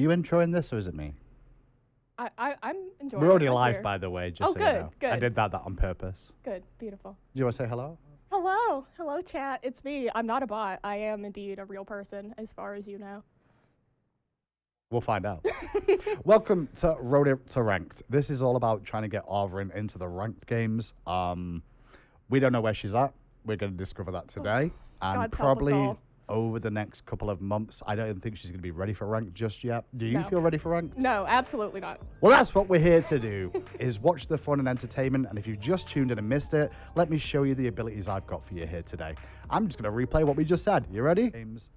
you introing this or is it me? I'm enjoying. We're already it right live, here. by the way. Just Oh, so good, you know. I good. did that on purpose. Good, beautiful. Do you want to say hello? Hello, chat. It's me. I'm not a bot. I am indeed a real person, as far as you know. We'll find out. Welcome to Road to Ranked. This is all about trying to get Arvin into the ranked games. We don't know where she's at. We're going to discover that today. And God help us probably all. over the next couple of months, I don't think she's going to be ready for ranked just yet. Do you No. feel ready for ranked? No, absolutely not. Well, that's what we're here to do, is watch the fun and entertainment. And if you've just tuned in and missed it, let me show you the abilities I've got for you here today. I'm just going to replay what we just said. You ready? James,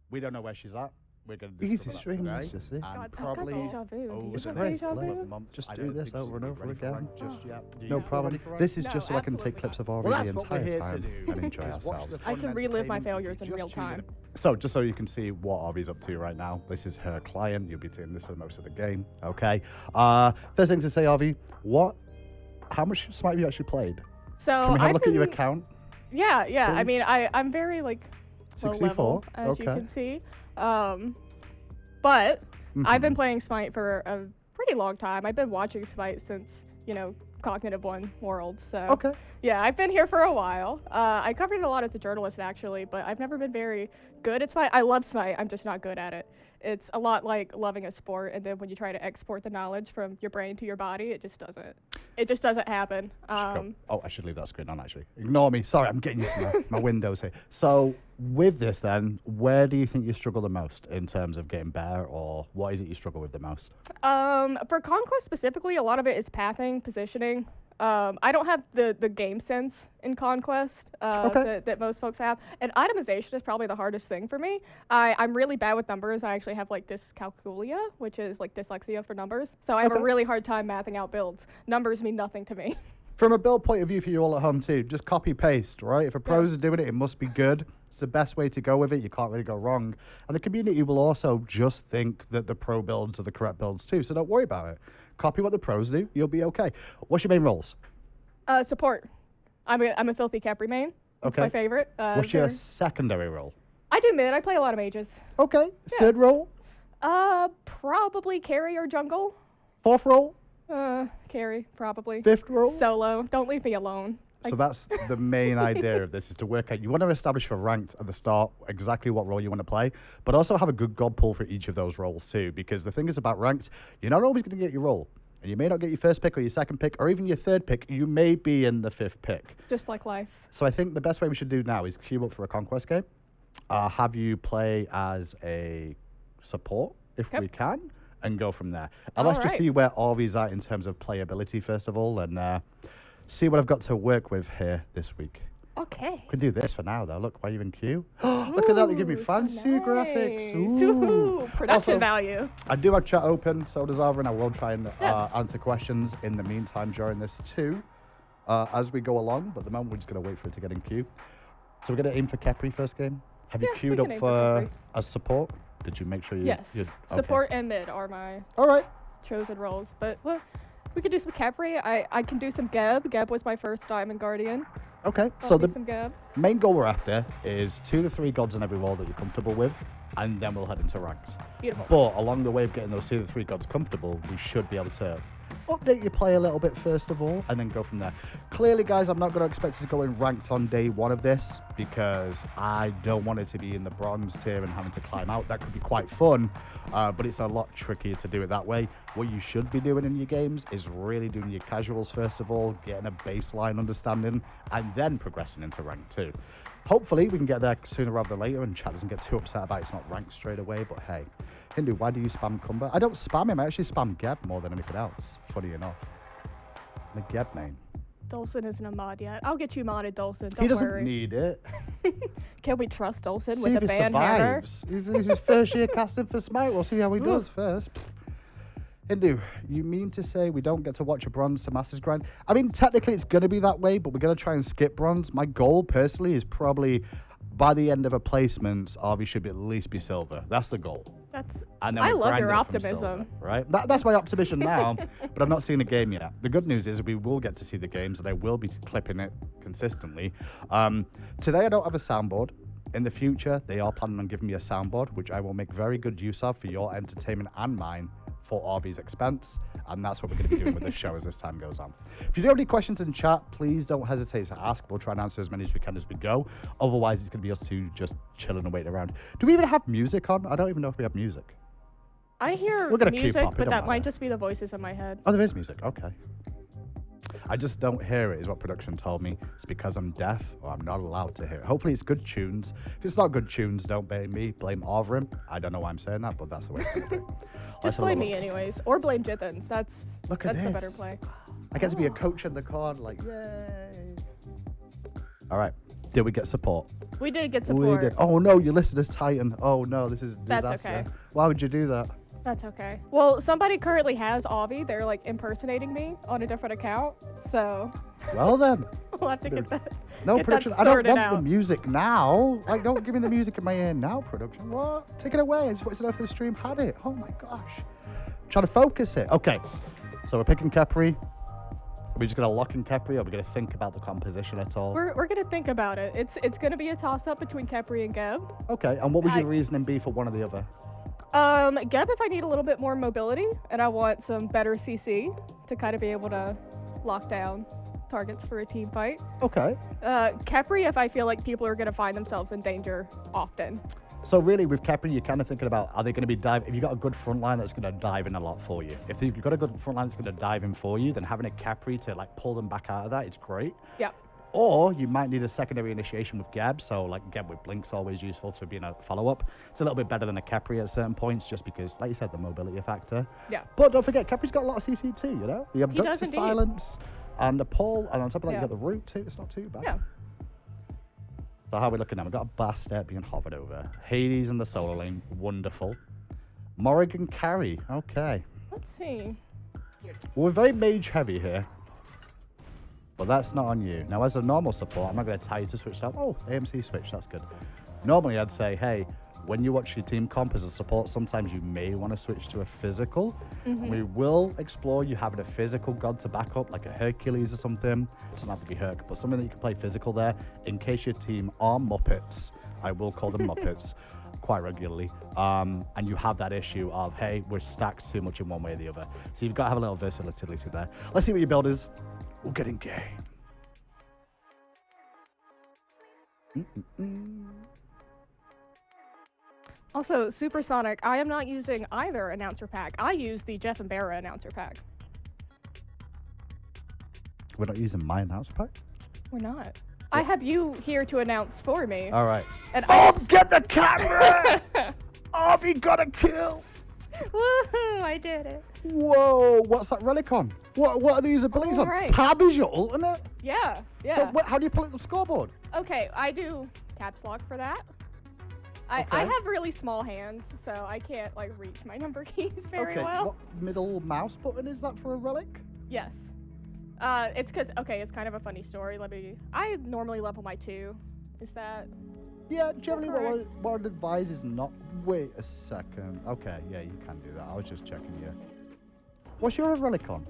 we don't know where she's at. We're going to discover that today. God, And I've got probably deja vu. over Is the it next deja couple vu? of months, Just I do don't this think she's over and gonna be over ready for again. ranked just yet. Do you No feel problem. ready for ranked? This is No, just so I can absolutely take clips not. of Arvin Well, the that's what we're entire here time to do. and enjoy is watch ourselves. the I fun can and relive my entertainment. failures If in you real just tuned time. So, just so you can see what Arvy's up to right now, this is her client. You'll be seeing this for most of the game. Okay. First thing to say, Arvy, how much Smite have you actually played? So Can we have a I've look at your been- account? Yeah. I Please? mean, I'm very low 64? level, as you Okay. can see. But I've been Mhm. playing Smite for a pretty long time. I've been watching Smite since, Cognitive One World. So Okay. yeah, I've been here for a while. I covered it a lot as a journalist actually, but I've never been very good at Smite. I love Smite. I'm just not good at it. It's a lot like loving a sport, and then when you try to export the knowledge from your brain to your body, it just doesn't. It just doesn't happen. Oh, I should leave that screen on, actually. Ignore me. Sorry, I'm getting used to my windows here. So, with this then, where do you think you struggle the most in terms of getting better, or what is it you struggle with the most? For Conquest specifically, a lot of it is pathing, positioning. I don't have the game sense in Conquest Okay. that most folks have. And itemization is probably the hardest thing for me. I'm really bad with numbers. I actually have like dyscalculia, which is like dyslexia for numbers. So I have a Okay. really hard time mathing out builds. Numbers mean nothing to me. From a build point of view for you all at home too, just copy paste, right? If a pro's doing it, it must be good. It's the best way to go with it. You can't really go wrong. And the community will also just think that the pro builds are the correct builds too. So don't worry about it. Copy what the pros do. You'll be okay. What's your main roles? Support. I'm a filthy Capri main. It's Okay. my favorite. What's your secondary role? I do mid. I play a lot of mages. Okay. Yeah. Third role? Probably carry or jungle. Fourth role? Carry, probably. Fifth role? Solo. Don't leave me alone. So that's the main idea of this, is to work out. You want to establish for ranked at the start exactly what role you want to play, but also have a good god pool for each of those roles too. Because the thing is about ranked, you're not always going to get your role. And you may not get your first pick or your second pick or even your third pick. You may be in the fifth pick. Just like life. So I think the best way we should do now is queue up for a conquest game. Have you play as a support if Yep. we can, and go from there. And let's just Alright. see where Arvy's at in terms of playability first of all, and see what I've got to work with here this week. Okay. We can do this for now though. Look, why are you in queue? Look at that, they give me Ooh, so fancy graphics. nice. Ooh. Production Also, value. I do have chat open, so does Arvin. I will try and Yes. answer questions in the meantime during this too, as we go along. But at the moment, we're just going to wait for it to get in queue. So we're going to aim for Kepri first game. Have you Yeah, queued we up can aim for for Kepri. a support? Did you make sure you... Yes. okay. Support and mid are my All right. chosen roles. But well, we could do some Capri. I can do some Geb. Geb was my first Diamond Guardian. Okay. I'll So do the some Geb. main goal we're after is 2 to 3 gods in every role that you're comfortable with, and then we'll head into ranked. Beautiful. But along the way of getting those 2 to 3 gods comfortable, we should be able to update your play a little bit first of all, and then go from there. Clearly, guys, I'm not going to expect to go in ranked on day 1 of this, because I don't want it to be in the bronze tier and having to climb out. That could be quite fun, but it's a lot trickier to do it that way. What you should be doing in your games is really doing your casuals first of all, getting a baseline understanding, and then progressing into rank 2. Hopefully, we can get there sooner rather than later, and chat doesn't get too upset about it's not ranked straight away, but hey. Hindu, why do you spam Cumber? I don't spam him, I actually spam Geb more than anything else, funny enough. I'm a Geb main. Dolson isn't a mod yet. I'll get you modded, Dolson. Don't He doesn't worry. need it. Can we trust Dolson See with if a he ban hammer? survives. This is his first year casting for Smite. We'll see how he does first. Hindu, you mean to say we don't get to watch a bronze to Masters grind? I mean, technically it's going to be that way, but we're going to try and skip bronze. My goal, personally, is probably by the end of a placement, Arby should at least be silver. That's the goal. That's. And then I we love grind your up from optimism. silver, right? That's my optimism now, but I'm not seeing a game yet. The good news is we will get to see the games, and I will be clipping it consistently. Today I don't have a soundboard. In the future, they are planning on giving me a soundboard, which I will make very good use of for your entertainment and mine for Auvey's expense. And that's what we're going to be doing with this show as this time goes on. If you do have any questions in chat, please don't hesitate to ask. We'll try and answer as many as we can as we go. Otherwise, it's going to be us two just chilling and waiting around. Do we even have music on? I don't even know if we have music. I hear We're gonna keep music, up, it but don't that matter. might just be the voices in my head. Oh, there is music. Okay. I just don't hear it, is what production told me. It's because I'm deaf or I'm not allowed to hear it. Hopefully, it's good tunes. If it's not good tunes, don't blame me. Blame Ovrim. I don't know why I'm saying that, but that's the way it's going to be. Just blame me anyways. Or blame Jithens. That's the better play. I get to be a coach in the corner, like, yay. All right. Did we get support? We did get support. We did. Oh, no, you listed as Titan. Oh, no, this is a disaster. That's okay. Why would you do that? That's okay. Well, somebody currently has Auvey. They're like impersonating me on a different account. So Well, then. we'll have to get that. No, get production. that I don't sorted want out. the music now. Like, don't give me the music in my ear now, production. What? Take it away. I just wanted to know if the stream had it. Oh my gosh. I'm trying to focus it. Okay. So we're picking Kepri. Are we just gonna lock in Kepri, or are we gonna think about the composition at all? We're gonna think about it. It's gonna be a toss up between Kepri and Geb. Okay. And what would your reasoning be for one or the other? Geb, if I need a little bit more mobility and I want some better CC to kind of be able to lock down targets for a team fight. Okay. Kepri, if I feel like people are gonna find themselves in danger often. So really, with Kepri, you're kind of thinking about, are they going to be dive? If you've got a good front line that's going to dive in a lot for you. If you've got a good front line that's going to dive in for you, then having a Kepri to like pull them back out of that, it's great. Yeah. Or you might need a secondary initiation with Geb. So like Geb with Blink's always useful for being a follow-up. It's a little bit better than a Kepri at certain points, just because, like you said, the mobility factor. Yeah. But don't forget, Kepri's got a lot of CC too, you know? You have Duck to indeed. Silence and a pull, and on top of that, Yeah. you got the root too. It's not too bad. Yeah. So how are we looking now? We've got a Bastet being hovered over. Hades in the solo lane. Wonderful. Morrigan carry. Okay. Let's see. Well, we're very mage heavy here. But that's not on you. Now, as a normal support, I'm not going to tell you to switch that. Oh, AMC switch. That's good. Normally, I'd say, hey, when you watch your team comp as a support, sometimes you may want to switch to a physical. Mm-hmm. We will explore you having a physical god to back up, like a Hercules or something. It doesn't have to be Herc, but something that you can play physical there in case your team are Muppets. I will call them Muppets quite regularly. And you have that issue of, hey, we're stacked too much in one way or the other. So you've got to have a little versatility there. Let's see what your build is. We'll get in game. Also, Supersonic, I am not using either announcer pack. I use the Jeff and Barra announcer pack. We're not using my announcer pack? We're not. I have you here to announce for me. All right. And Get the camera! Auvey got a kill! Woohoo! I did it. Whoa, what's that relic on? What are these abilities on? Alright. Tab is your ultimate? Yeah, yeah. So how do you pull up the scoreboard? Okay, I do caps lock for that. I Okay. have really small hands, so I can't like reach my number keys very well. What middle mouse button is that for a relic? Yes. It's cause it's kind of a funny story. I normally level my 2. Is that? Yeah, generally Correct. what I'd advise is not... Wait a second. Okay, yeah, you can do that. I was just checking you. What's your other relic on?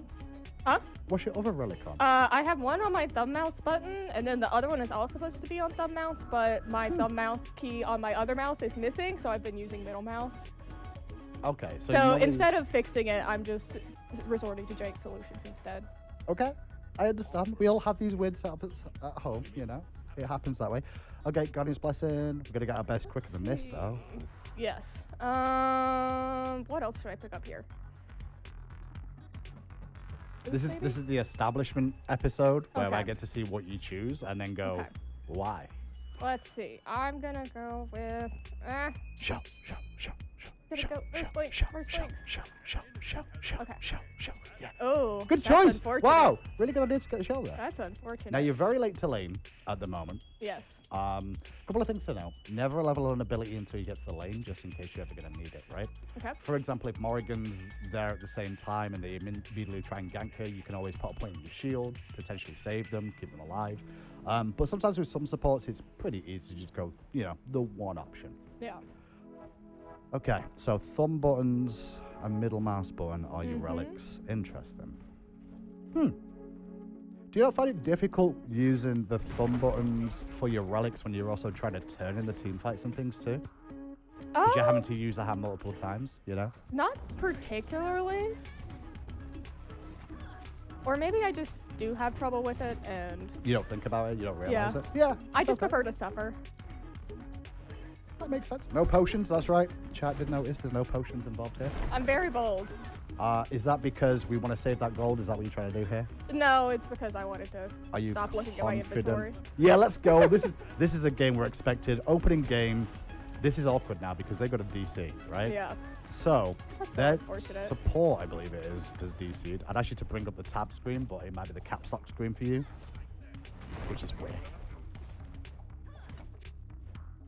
Huh? What's your other relic on? I have one on my thumb mouse button, and then the other one is also supposed to be on thumb mouse, but my thumb mouse key on my other mouse is missing, so I've been using middle mouse. Okay, so... So instead of fixing it, I'm just resorting to Jake solutions instead. Okay, I understand. We all have these weird setups at home, you know? It happens that way. Okay, Guardian's Blessing. We're gonna get our best quicker than this, though. Yes. What else should I pick up here? This is the establishment episode where I Okay. get to see what you choose and then go, Okay. why? Let's see. I'm gonna go with. Show. Gonna go. Where's Blink? Where's Blink? Okay. Yeah. Oh. Good that's choice. unfortunate. Wow. Really good idea to get the show there. That's unfortunate. Now you're very late to lane at the moment. Yes. Couple of things to know. Never level an ability until you get to the lane, just in case you're ever gonna need it, right? Okay. For example, if Morrigan's there at the same time and they immediately try and gank her, you can always put a point in your shield, potentially save them, keep them alive. But sometimes with some supports, it's pretty easy to just go, the one option. Yeah. Okay, so thumb buttons and middle mouse button are your Mhm. relics. Interesting. Do you not find it difficult using the thumb buttons for your relics when you're also trying to turn in the team fights and things too? Because you're having to use the hand multiple times, you know? Not particularly. Or maybe I just do have trouble with it and... You don't think about it? You don't realize it? Yeah. I just prefer to suffer. That makes sense. No potions, that's right. Chat did notice there's no potions involved here. I'm very bold. Is that because we want to save that gold? Is that what you're trying to do here? No, it's because I wanted to Are you stop looking at my confident? inventory. Yeah, let's go. This is a game we're expected. Opening game. This is awkward now because they got a DC, right? Yeah. So, their unfortunate. support, I believe it is DC'd. I'd ask you to bring up the tab screen, but it might be the caps lock screen for you, which is weird.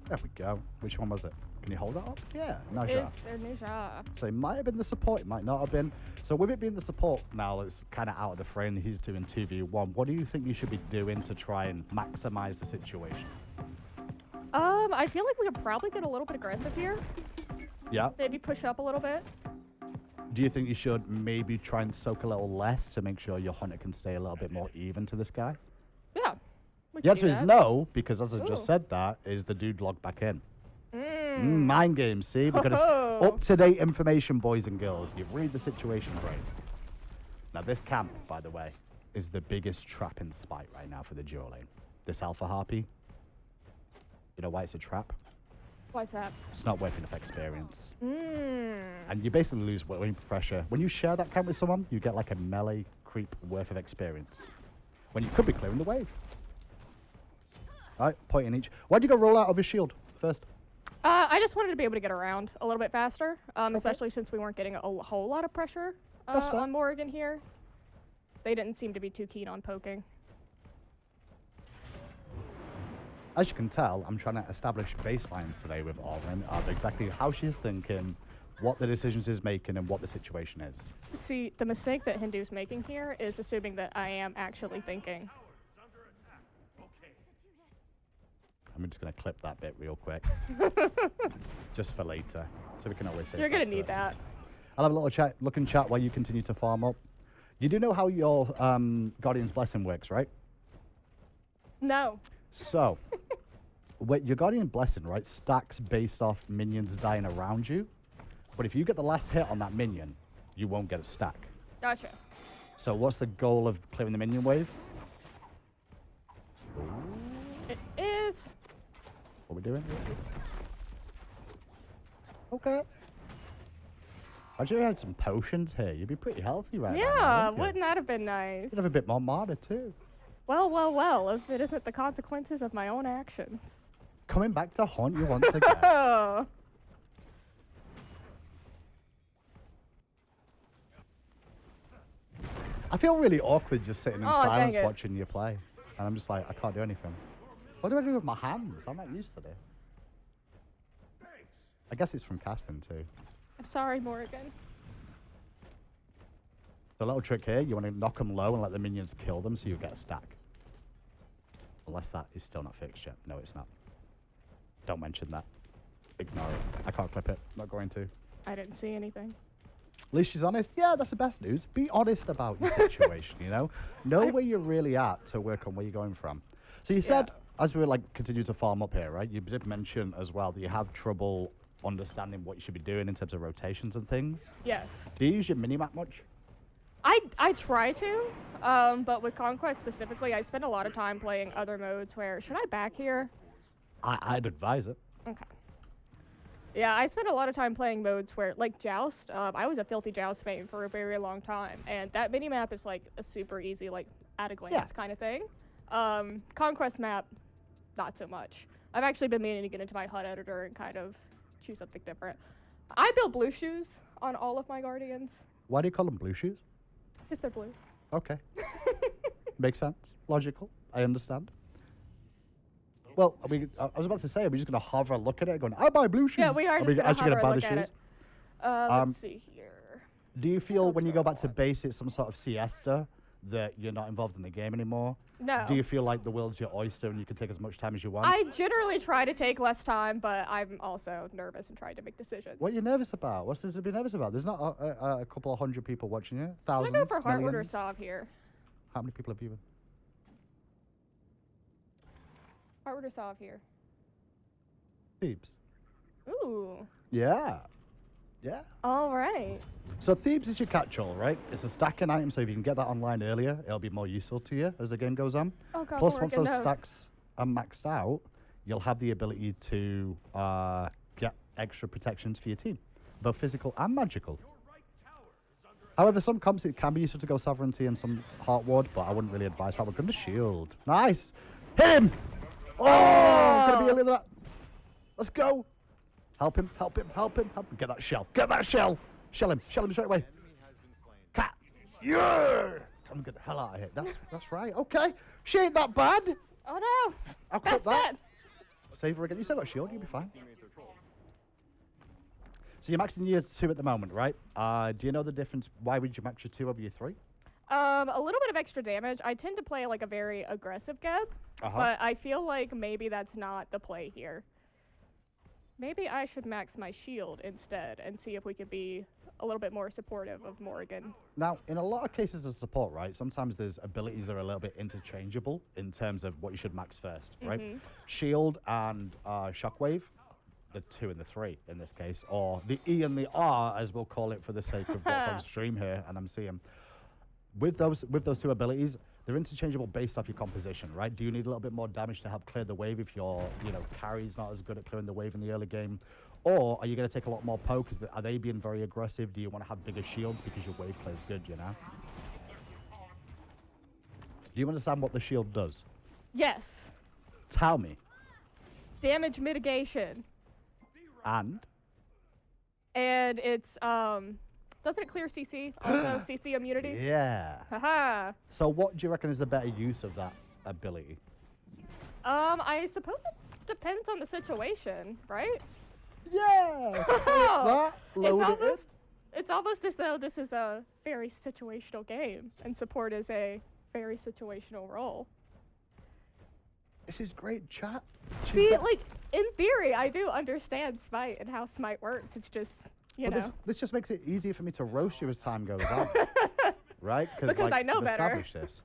There we go. Which one was it? Can you hold that up? Yeah, no shot. So it might have been the support, it might not have been. So with it being the support now, it's kind of out of the frame. He's doing 2v1. What do you think you should be doing to try and maximize the situation? I feel like we could probably get a little bit aggressive here. Yeah. Maybe push up a little bit. Do you think you should maybe try and soak a little less to make sure your hunter can stay a little bit more even to this guy? Yeah. The answer is no, because as I just said that, is the dude logged back in. Mind games, see? Because it's up-to-date information, boys and girls. You read the situation right. Now, this camp, by the way, is the biggest trap in SMITE right now for the duo lane. This Alpha Harpy. You know why it's a trap? Why's that? It's not worth enough experience. And you basically lose wing pressure. When you share that camp with someone, you get like a melee creep worth of experience. When you could be clearing the wave. Alright, point in each. Why'd you go roll out of his shield first? I just wanted to be able to get around a little bit faster, especially since we weren't getting a whole lot of pressure on Morrigan here. They didn't seem to be too keen on poking. As you can tell, I'm trying to establish baselines today with Auburn of exactly how she's thinking, what the decisions is making, and what the situation is. See, the mistake that Hindu's making here is assuming that I am actually thinking. I'm just going to clip that bit real quick. Just for later. So we can always say You're going to need that. I'll have a little look and chat while you continue to farm up. You do know how your Guardian's Blessing works, right? No. So, your Guardian Blessing, right, stacks based off minions dying around you. But if you get the last hit on that minion, you won't get a stack. Gotcha. So what's the goal of clearing the minion wave? It is... What are we doing? Okay. I should have had some potions here. You'd be pretty healthy right now. Yeah, wouldn't that have been nice? You'd have a bit more mana too. Well, if it isn't the consequences of my own actions. Coming back to haunt you once again. I feel really awkward just sitting in silence watching you play. And I'm just like, I can't do anything. What do I do with my hands? I'm not used to this. I guess it's from casting too. I'm sorry, Morrigan. The little trick here, you want to knock them low and let the minions kill them so you get a stack. Unless that is still not fixed yet. No, it's not. Don't mention that. Ignore it. I can't clip it. Not going to. I didn't see anything. At least she's honest. Yeah, that's the best news. Be honest about your situation, you know? Know where you're really at to work on where you're going from. So you said, as we continue to farm up here, right? You did mention as well that you have trouble understanding what you should be doing in terms of rotations and things. Yes. Do you use your minimap much? I try to, but with Conquest specifically, I spend a lot of time playing other modes where, should I back here? I'd advise it. Okay. Yeah, I spend a lot of time playing modes where, like Joust, I was a filthy Joust main for a very long time, and that mini-map is like a super easy, like, at a glance kind of thing. Conquest map, not so much. I've actually been meaning to get into my HUD editor and kind of choose something different. I build blue shoes on all of my Guardians. Why do you call them blue shoes? Because they're blue. Okay. Makes sense. Logical. I understand. Well, I was about to say, are we just going to hover, look at it, going, I buy blue shoes? Yeah, we are just going to hover and look at it. Let's see here. Do you feel when you go back to base, it's some sort of siesta, that you're not involved in the game anymore? No. Do you feel like the world's your oyster and you can take as much time as you want? I generally try to take less time, but I'm also nervous and trying to make decisions. What are you nervous about? What's there to be nervous about? There's not a couple of hundred people watching you. Thousands, I'm going to go for Heartwood or millions. Sov here. How many people have you Harder to solve here. Thebes. Ooh. Yeah. Yeah. All right. So Thebes is your catch-all, right? It's a stacking item, so if you can get that online earlier, it'll be more useful to you as the game goes on. Oh god. Plus, once those no. stacks are maxed out, you'll have the ability to get extra protections for your team, both physical and magical. However, some comps it can be useful to go sovereignty and some heart ward, but I wouldn't really advise that. We're going to shield. Nice. Hit him. Oh, gonna be a little. Let's go. Help him. Help him. Help him. Help him. Get that shell. Get that shell. Shell him. Shell him straight away. Cat. Yeah. I'm get the hell out of here. That's right. Okay. She ain't that bad. Oh no. I'll That's clip that. dead. Save her again. You still got shield. You'll be fine. So you're maxing your 2 at the moment, right? Do you know the difference? Why would you max your 2 over your 3? A little bit of extra damage. I tend to play like a very aggressive Geb, but I feel like maybe that's not the play here. Maybe I should max my shield instead and see if we could be a little bit more supportive of Morrigan. Now, in a lot of cases of support, right, sometimes there's abilities that are a little bit interchangeable in terms of what you should max first, right? Shield and Shockwave, the 2 and the 3 in this case, or the E and the R, as we'll call it for the sake of what's on stream here, and I'm seeing. With those 2 abilities, they're interchangeable based off your composition, right? Do you need a little bit more damage to help clear the wave if your, carry's not as good at clearing the wave in the early game? Or are you going to take a lot more poke? Are they being very aggressive? Do you want to have bigger shields because your wave play's good, Do you understand what the shield does? Yes. Tell me. Damage mitigation. And it's, doesn't it clear CC? Also CC immunity? Yeah. Haha. So what do you reckon is the better use of that ability? I suppose it depends on the situation, right? Yeah. It's almost as though this is a very situational game, and support is a very situational role. This is great chat. See, like, in theory, I do understand SMITE and how SMITE works. It's just, This just makes it easier for me to roast you as time goes on. Right? Because I know we've better. established this.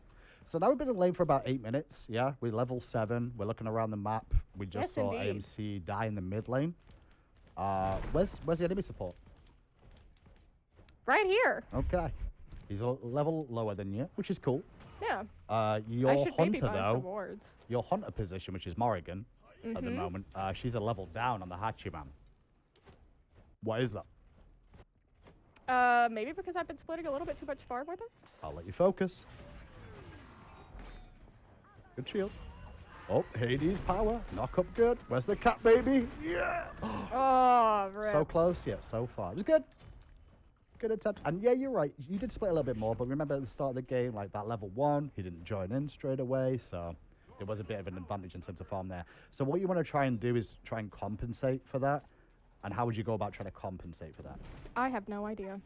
So now we've been in lane for about 8 minutes, yeah? We're level 7. We're looking around the map. We just saw indeed. AMC die in the mid lane. Where's the enemy support? Right here. Okay. He's a level lower than you, which is cool. Yeah. Your I should maybe hunter, buy though, some wards. your hunter position, which is Morrigan at the moment, she's a level down on the Hachiman. What is that? Maybe because I've been splitting a little bit too much farm with her? I'll let you focus. Good shield. Oh, Hades power. Knock up good. Where's the cat, baby? Yeah. Oh, rip. So close, yet so far. It was good. Good attempt. And yeah, you're right. You did split a little bit more, but remember at the start of the game, like that level 1, he didn't join in straight away, so there was a bit of an advantage in terms of farm there. So what you want to try and do is try and compensate for that. And how would you go about trying to compensate for that? I have no idea.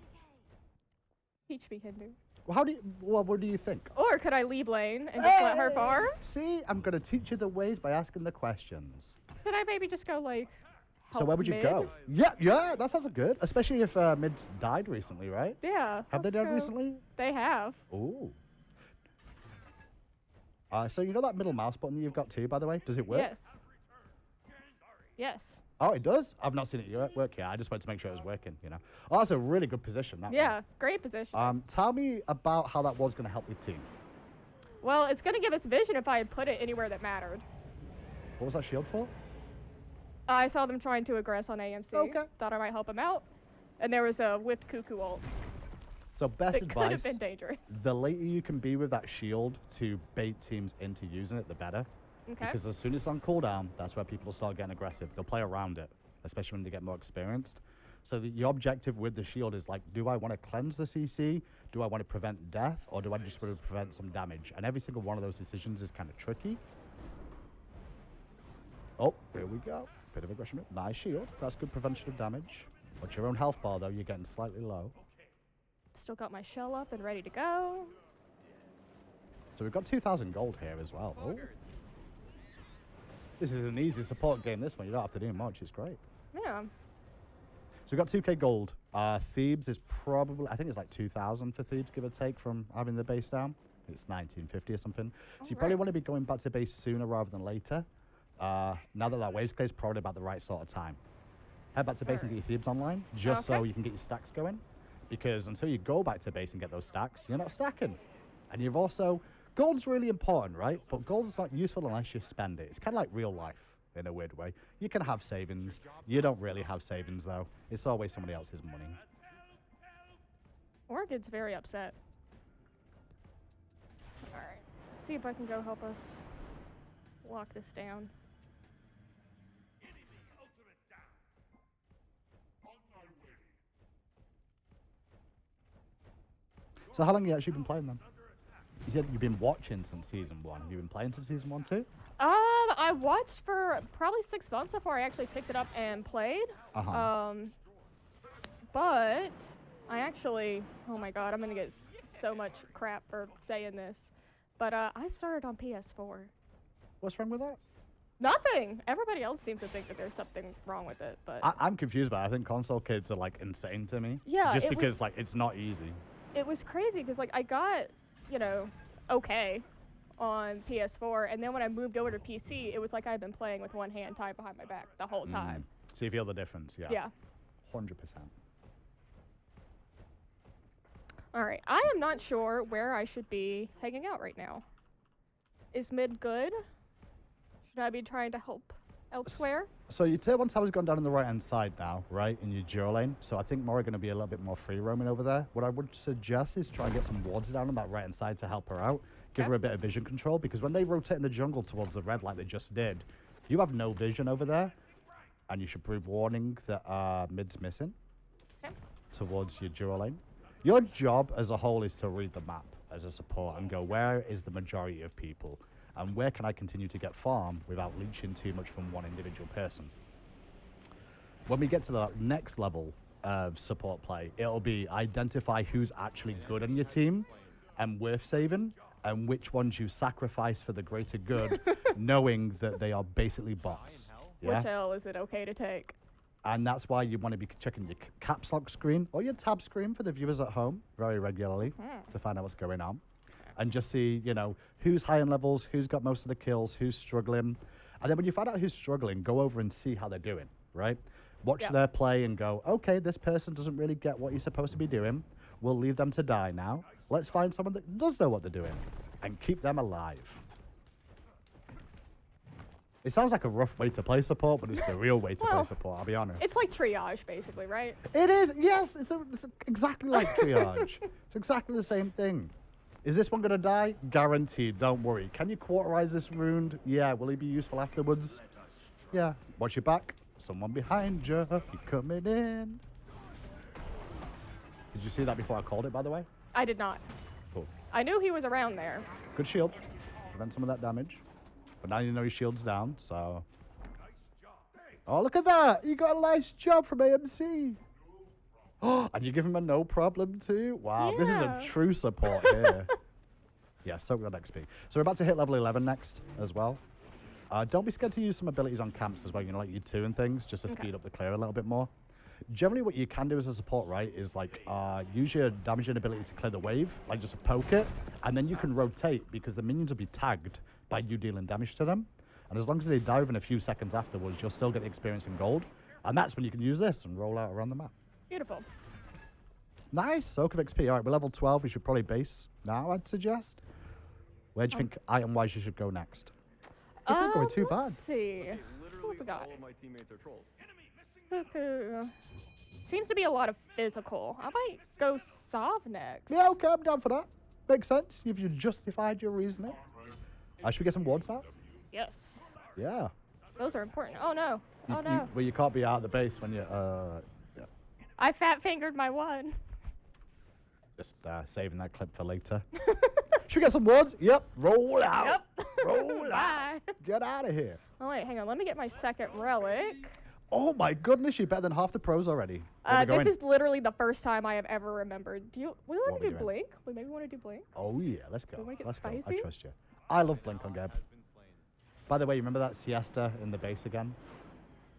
Teach me Hindu. Well, what do you think? Or could I leave lane and just let her farm? See, I'm going to teach you the ways by asking the questions. Could I maybe just go, like, So help where would you mid? go? Yeah, that sounds good. Especially if mid's died recently, right? Yeah. Have they let's died go. recently? They have. Ooh. So you know that middle mouse button you've got too, by the way? Does it work? Yes. Yes. Oh, it does? I've not seen it work yet. I just wanted to make sure it was working, Oh, that's a really good position, that Yeah, great position. one. Tell me about how that was going to help your team. Well, it's going to give us vision if I had put it anywhere that mattered. What was that shield for? I saw them trying to aggress on AMC. Okay. Thought I might help them out. And there was a whipped cuckoo ult. So best It could advice, have been dangerous. the later you can be with that shield to bait teams into using it, the better. Okay. Because as soon as it's on cooldown, that's where people will start getting aggressive. They'll play around it, especially when they get more experienced. So your objective with the shield is like, do I want to cleanse the CC? Do I want to prevent death? Or do I just want to prevent some damage? And every single one of those decisions is kind of tricky. Oh, here we go. Bit of aggression. Nice shield. That's good prevention of damage. Watch your own health bar, though. You're getting slightly low. Still got my shell up and ready to go. So we've got 2,000 gold here as well. Oh. This is an easy support game, this one. You don't have to do much. It's great. Yeah. So we've got 2k gold. Thebes is probably, I think it's like 2,000 for Thebes, give or take, from having the base down. It's 1950 or something. So you probably want to be going back to base sooner rather than later. Now that wave's clear, it's probably about the right sort of time. Head back to base and get your thieves online, just so Okay. you can get your stacks going. Because until you go back to base and get those stacks, you're not stacking. And you've also... Gold's really important, right? But gold's not useful unless you spend it. It's kind of like real life, in a weird way. You can have savings. You don't really have savings, though. It's always somebody else's money. Orchid's very upset. Alright. Let's see if I can go help us lock this down. So how long have you actually been playing them? You said you've been watching since season 1. You've been playing since season 1 too? I watched for probably 6 months before I actually picked it up and played. But I actually, oh my god, I'm gonna get so much crap for saying this. But I started on PS4. What's wrong with that? Nothing. Everybody else seems to think that there's something wrong with it, but I'm confused by it. I think console kids are like insane to me. Yeah, Just it because was- like it's not easy. it was crazy because like I got, you know, okay on PS4, and then when I moved over to PC, it was like I'd been playing with one hand tied behind my back the whole time. So you feel the difference, yeah? Yeah. 100%. All right. I am not sure where I should be hanging out right now. Is mid good? Should I be trying to help elsewhere? So your tier 1 tower's gone down on the right-hand side now, right, in your duo lane. So I think more are going to be a little bit more free roaming over there. What I would suggest is try and get some wards down on that right-hand side to help her out. Give her a bit of vision control, because when they rotate in the jungle towards the red like they just did, you have no vision over there, and you should prove warning that mid's missing towards your duo lane. Your job as a whole is to read the map as a support and go, where is the majority of people? And where can I continue to get farm without leeching too much from one individual person? When we get to the next level of support play, it'll be identify who's actually good on your team and worth saving, and which ones you sacrifice for the greater good, knowing that they are basically bots. Yeah? Which L is it okay to take? And that's why you want to be checking your caps lock screen or your tab screen for the viewers at home very regularly to find out what's going on. And just see, you know, who's high in levels, who's got most of the kills, who's struggling. And then when you find out who's struggling, go over and see how they're doing, right? Watch their play and go, okay, this person doesn't really get what he's supposed to be doing. We'll leave them to die now. Let's find someone that does know what they're doing and keep them alive. It sounds like a rough way to play support, but it's the real way to play support, I'll be honest. It's like triage, basically, right? It is, yes. It's exactly like triage. It's exactly the same thing. Is this one going to die? Guaranteed, don't worry. Can you quarterize this wound? Yeah. Will he be useful afterwards? Yeah. Watch your back. Someone behind you. He coming in. Did you see that before I called it, by the way? I did not. Cool. I knew he was around there. Good shield. Prevent some of that damage. But now you know your shield's down, so... Oh, look at that! You got a nice job from AMC! Oh, and you give him a no problem too? Wow, this is a true support here. Yeah, so good XP. So we're about to hit level 11 next as well. Don't be scared to use some abilities on camps as well, you know, like U2 and things, just to speed up the clear a little bit more. Generally, what you can do as a support, right, is like use your damaging ability to clear the wave, like just poke it, and then you can rotate because the minions will be tagged by you dealing damage to them. And as long as they die within a few seconds afterwards, you'll still get the experience in gold. And that's when you can use this and roll out around the map. Beautiful. Nice, soak of XP. All right, we're level 12. We should probably base now, I'd suggest. Where do you think item-wise you should go next? This isn't going too bad. Let's see. Who have we got? Seems to be a lot of physical. I might go Sov next. Yeah, okay, I'm down for that. Makes sense if you justified your reasoning. Should we get some wards out? Yes. Yeah. Those are important. Oh no. Oh no. Well, you can't be out of the base when you, yeah. I fat-fingered my one. Just saving that clip for later. Should we get some wards? Yep. Roll out. Yep. Roll Bye. out. Get out of here. Oh wait, hang on. Let me get my second relic. Oh my goodness, you're better than half the pros already. This is literally the first time I have ever remembered. We want What to we do doing? Blink? We maybe want to do Blink? Oh yeah, let's go. We wanna get Let's go. I spicy? trust you. I love Blink on Geb. By the way, you remember that siesta in the base again?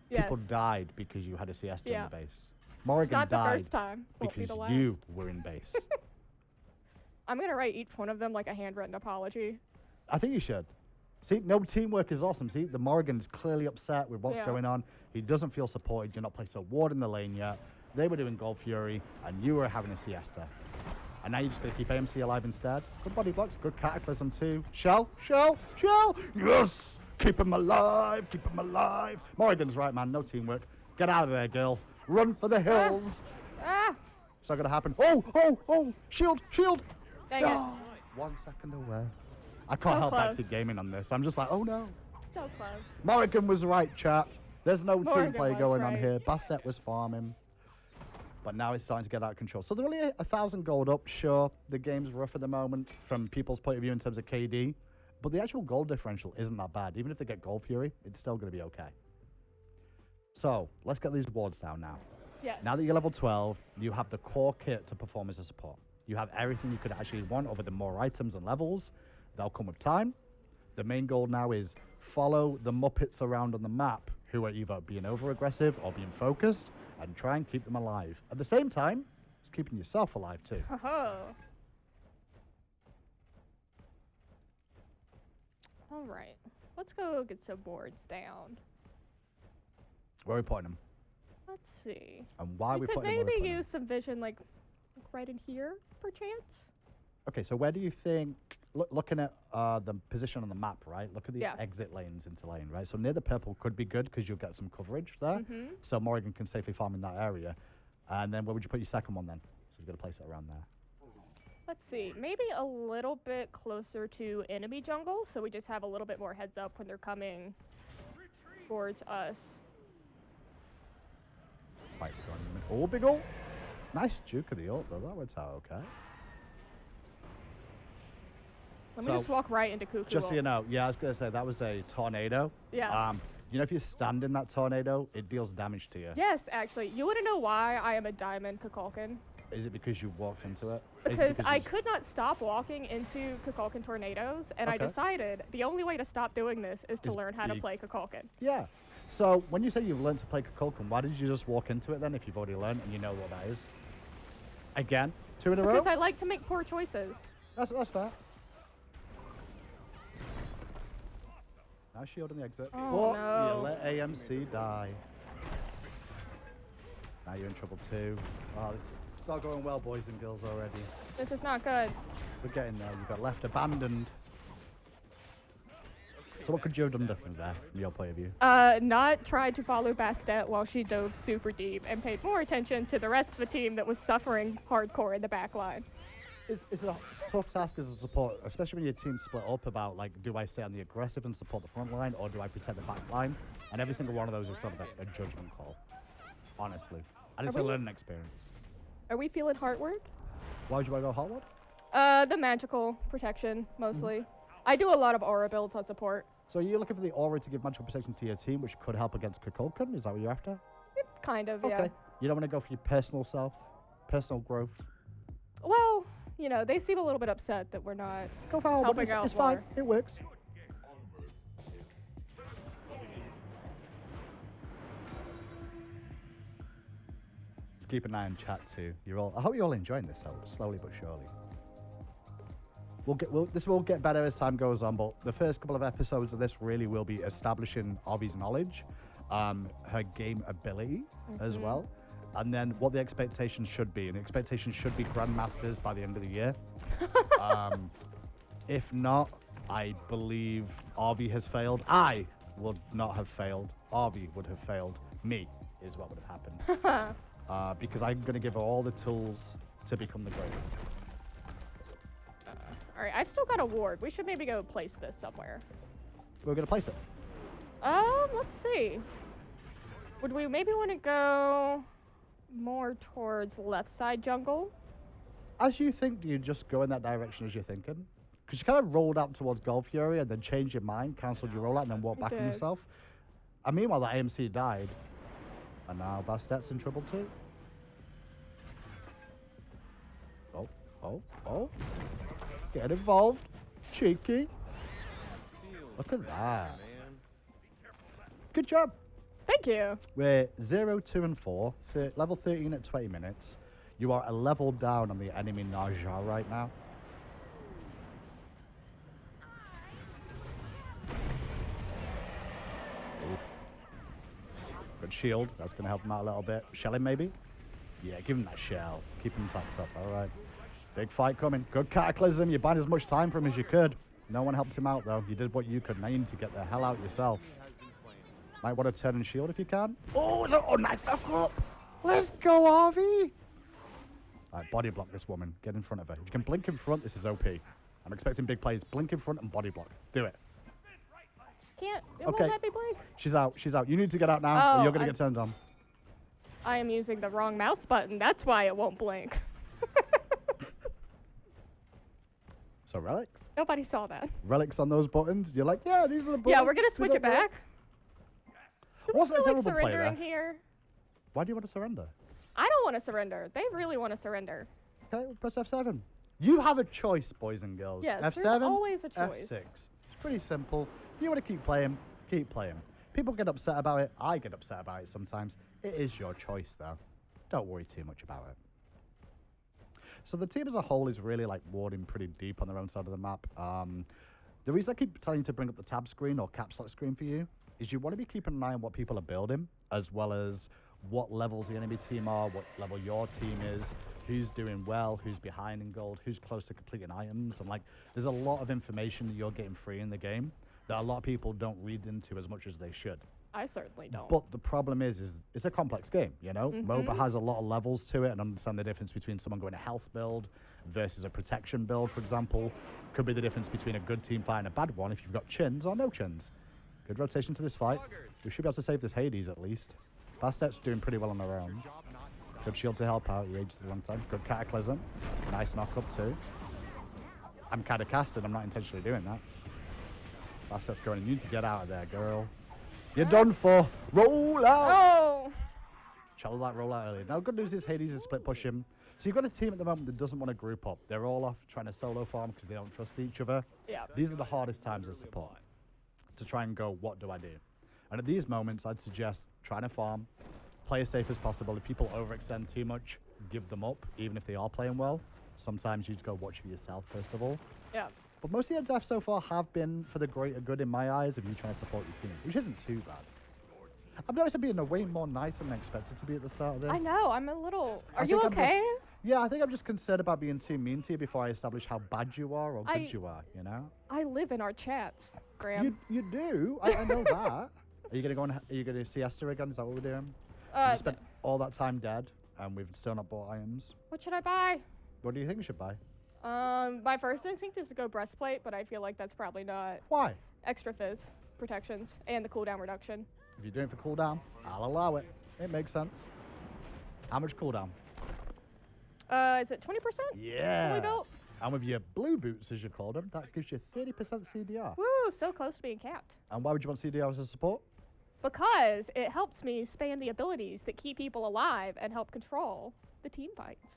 Yes. People died because you had a siesta Yeah. in the base. It's Morrigan not the died first time. Won't be because the last. you were in base. I'm gonna write each one of them like a handwritten apology. I think you should. See, no teamwork is awesome. See, the Morrigan's clearly upset with what's Yeah. going on. He doesn't feel supported. You're not placed a ward in the lane yet. They were doing Gold Fury, and you were having a siesta. And now you're just going to keep AMC alive instead. Good body blocks, good Cataclysm too. Shell, shell, shell! Yes! Keep him alive, keep him alive. Morrigan's right, man. No teamwork. Get out of there, girl. Run for the hills. Ah! It's not going to happen. Oh, oh, oh! Shield, shield! Dang Ah, 1 second away. I can't So help close. backseat gaming on this. I'm just like, oh no. So close. Morrigan was right, chat. There's no team Morrigan play was going on right. here. Bastet was farming. But now it's starting to get out of control. So they're only 1,000 gold up. Sure, the game's rough at the moment from people's point of view in terms of KD. But the actual gold differential isn't that bad. Even if they get Gold Fury, it's still going to be okay. So let's get these wards down now. Yes. Now that you're level 12, you have the core kit to perform as a support. You have everything you could actually want over the more items and levels. They'll come with time. The main goal now is follow the Muppets around on the map who are either being over-aggressive or being focused and try and keep them alive. At the same time, it's keeping yourself alive too. Oh. All right. Let's go get some boards down. Where are we putting them? Let's see. And why are we We could putting them where we're maybe putting them? use some vision, like right in here, perchance. Okay, so where do you think, looking at the position on the map, right? Look at the Yeah. exit lanes into lane, right? So near the purple could be good because you'll get some coverage there. Mhm. So Morrigan can safely farm in that area. And then where would you put your second one then? So you've got to place it around there. Let's see. Maybe a little bit closer to enemy jungle, so we just have a little bit more heads up when they're coming towards us. Bicycle on you. Oh, big ult. Nice juke of the ult, though. That works out okay. Let me So, just walk right into Cuckoo. Just so you know, yeah, I was going to say, that was a tornado. Yeah. You know, if you stand in that tornado, it deals damage to you. Yes, actually. You want to know why I am a diamond Kukulkan? Is it because you walked into it? Is it Because you I just- could not stop walking into Kukulkan tornadoes, and I Okay. decided the only way to stop doing this is to Is learn how to be- play Kukulkan. Yeah. So when you say you've learned to play Kukulkan, why did you just walk into it then if you've already learned and you know what that is? Again? 2 in a row? Because I like to make poor choices. That's fair. Nice shield on the exit. Oh, no. You let AMC die. Now you're in trouble too. Oh, it's not going well, boys and girls, already. This is not good. We're getting there. You got left abandoned. So what could you have done different there, from your point of view? Not tried to follow Bastet while she dove super deep and paid more attention to the rest of the team that was suffering hardcore in the back line. It's a tough task as a support, especially when your team's split up about, like, do I stay on the aggressive and support the front line, or do I protect the back line? And every single one of those is sort of a judgment call, honestly. And it's a we- learning experience. Are we feeling heartward? Why would you want to go hardwood? The magical protection, mostly. I do a lot of aura builds on support. So you're looking for the aura to give magical protection to your team, which could help against Kukulkan? Is that what you're after? Kind of, Okay. yeah. You don't want to go for your personal self, personal growth? Well, you know, they seem a little bit upset that we're not Go for hardwood. helping out It's more. fine. It works. Just keep an eye on chat too. I hope you're all enjoying this, though, slowly but surely. This will get better as time goes on, but the first couple of episodes of this really will be establishing Auvey's knowledge, her game ability as well, and then what the expectations should be. And the expectations should be Grandmasters by the end of the year. If not, I believe Auvey has failed. I would not have failed. Auvey would have failed. Me is what would have happened. Because I'm going to give her all the tools to become the greatest. Alright, I've still got a ward. We should maybe go place this somewhere. We're going to place it. Let's see. Would we maybe want to go more towards left side jungle? As you think, do you just go in that direction as you're thinking? Because you kind of rolled out towards Gold Fury and then changed your mind, cancelled your rollout, and then walked back on did. yourself. And meanwhile, that AMC died. And now Bastet's in trouble too. Oh. Get involved. Cheeky. Look at that. Good job. Thank you. We're 0, 2, and 4. Level 13 at 20 minutes. You are a level down on the enemy Naja right now. Good shield. That's going to help him out a little bit. Shell him, maybe? Yeah, give him that shell. Keep him topped up. All right. Big fight coming. Good cataclysm. You buying as much time from him as you could. No one helped him out, though. You did what you could. Now you need to get the hell out yourself. Might want to turn and shield if you can. Oh, nice stuff up. Let's go, Harvey. All right, body block this woman. Get in front of her. If you can blink in front, this is OP. I'm expecting big plays. Blink in front and body block. Do it. Can't. It Okay. won't let me blink. She's out. She's out. You need to get out now, or you're going to get turned on. I am using the wrong mouse button. That's why it won't blink. So relics? Nobody saw that. Relics on those buttons? You're like, yeah, these are the buttons. Yeah, we're going to switch it back. Wasn't a like terrible play there. surrendering here. Why do you want to surrender? I don't want to surrender. They really want to surrender. Okay, we'll press F7. You have a choice, boys and girls. Yes, F7, there's always a choice. F6. It's pretty simple. You want to keep playing, keep playing. People get upset about it. I get upset about it sometimes. It is your choice, though. Don't worry too much about it. So the team as a whole is really like warding pretty deep on their own side of the map. The reason I keep telling you to bring up the tab screen or caps lock screen for you is you want to be keeping an eye on what people are building, as well as what levels the enemy team are, what level your team is, who's doing well, who's behind in gold, who's close to completing items. And like, there's a lot of information that you're getting free in the game that a lot of people don't read into as much as they should. I certainly don't. But the problem is it's a complex game, you know? MOBA has a lot of levels to it, and understand the difference between someone going a health build versus a protection build, for example. Could be the difference between a good team fighting a bad one if you've got chins or no chins. Good rotation to this fight. We should be able to save this Hades at least. Bastet's doing pretty well on their own. Good shield to help out. You aged a long time. Good cataclysm. Nice knock up too. I'm kind of casting. I'm not intentionally doing that. Bastet's going. You need to get out of there, girl. You're done for. Roll out. Oh! Shall that roll out early. Now, good news is Hades is split pushing. So you've got a team at the moment that doesn't want to group up. They're all off trying to solo farm because they don't trust each other. Yeah. These are the hardest times as support. To try and go, what do I do? And at these moments, I'd suggest trying to farm, play as safe as possible. If people overextend too much, give them up, even if they are playing well. Sometimes you just go watch for yourself, first of all. Yeah. But most of your deaths so far have been for the greater good in my eyes of you trying to support your team, which isn't too bad. I've noticed I'm being way more nice than I expected to be at the start of this. I know, I'm a little... Are you okay? Yeah, I think I'm just concerned about being too mean to you before I establish how bad you are or good you are, you know? I live in our chats, Graham. You do? I know that. Are you going to go and... Are you going to siesta again? Is that what we're doing? We spent all that time dead, and we've still not bought items. What should I buy? What do you think we should buy? My first instinct is to go breastplate, but I feel like that's probably not... Why? Extra fizz protections and the cooldown reduction. If you're doing it for cooldown, I'll allow it. It makes sense. How much cooldown? Is it 20%? Yeah. Fully built? And with your blue boots, as you call them, that gives you 30% CDR. Woo, so close to being capped. And why would you want CDR as a support? Because it helps me span the abilities that keep people alive and help control the team fights.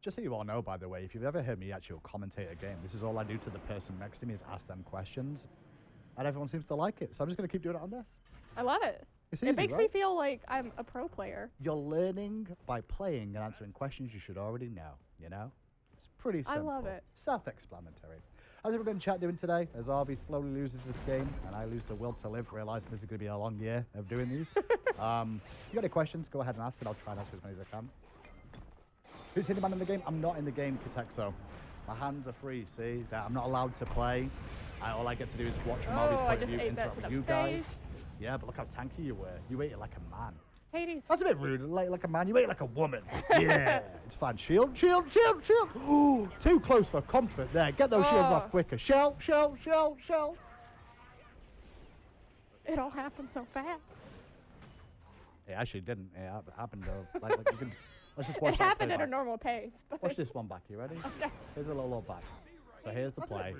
Just so you all know, by the way, if you've ever heard me actually commentate a game, this is all I do to the person next to me is ask them questions. And everyone seems to like it, so I'm just going to keep doing it on this. I love it. It's easy, it makes right? me feel like I'm a pro player. You're learning by playing and answering questions you should already know, you know? It's pretty simple. I love it. Self-explanatory. How's everyone in chat doing today? As Arby slowly loses this game and I lose the will to live, realizing this is going to be a long year of doing these. If you got any questions, go ahead and ask it. I'll try and answer as many as I can. Who's Hinduman in the game? I'm not in the game, Katexo. My hands are free, see? I'm not allowed to play. All I get to do is watch from Arby's point of view, interact with you guys. Yeah, but look how tanky you were. You ate it like a man. Hades. That's a bit rude. Like a man. You ate it like a woman. Yeah, it's fine. Shield, shield, shield, shield. Ooh, too close for comfort there. Get those shields off quicker. Shell, shell, shell, shell. It all happened so fast. It actually didn't. It happened though. Like you can. Let's just watch it that happened play at back. a normal pace. But Watch this one back. You ready? Okay. Here's a little back. So here's the play.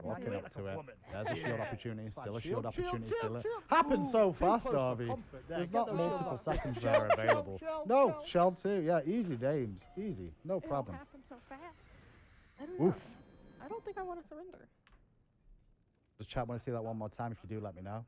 Walking up to it. There's a shield opportunity. Still a shield opportunity. Still it. Happened so fast, Harvey. There's not multiple seconds there available. No, shell too. Yeah, easy games. Easy. No problem. It all happened so fast. I don't know. Oof. I don't think I want to surrender. Does chat want to see that one more time? If you do, let me know.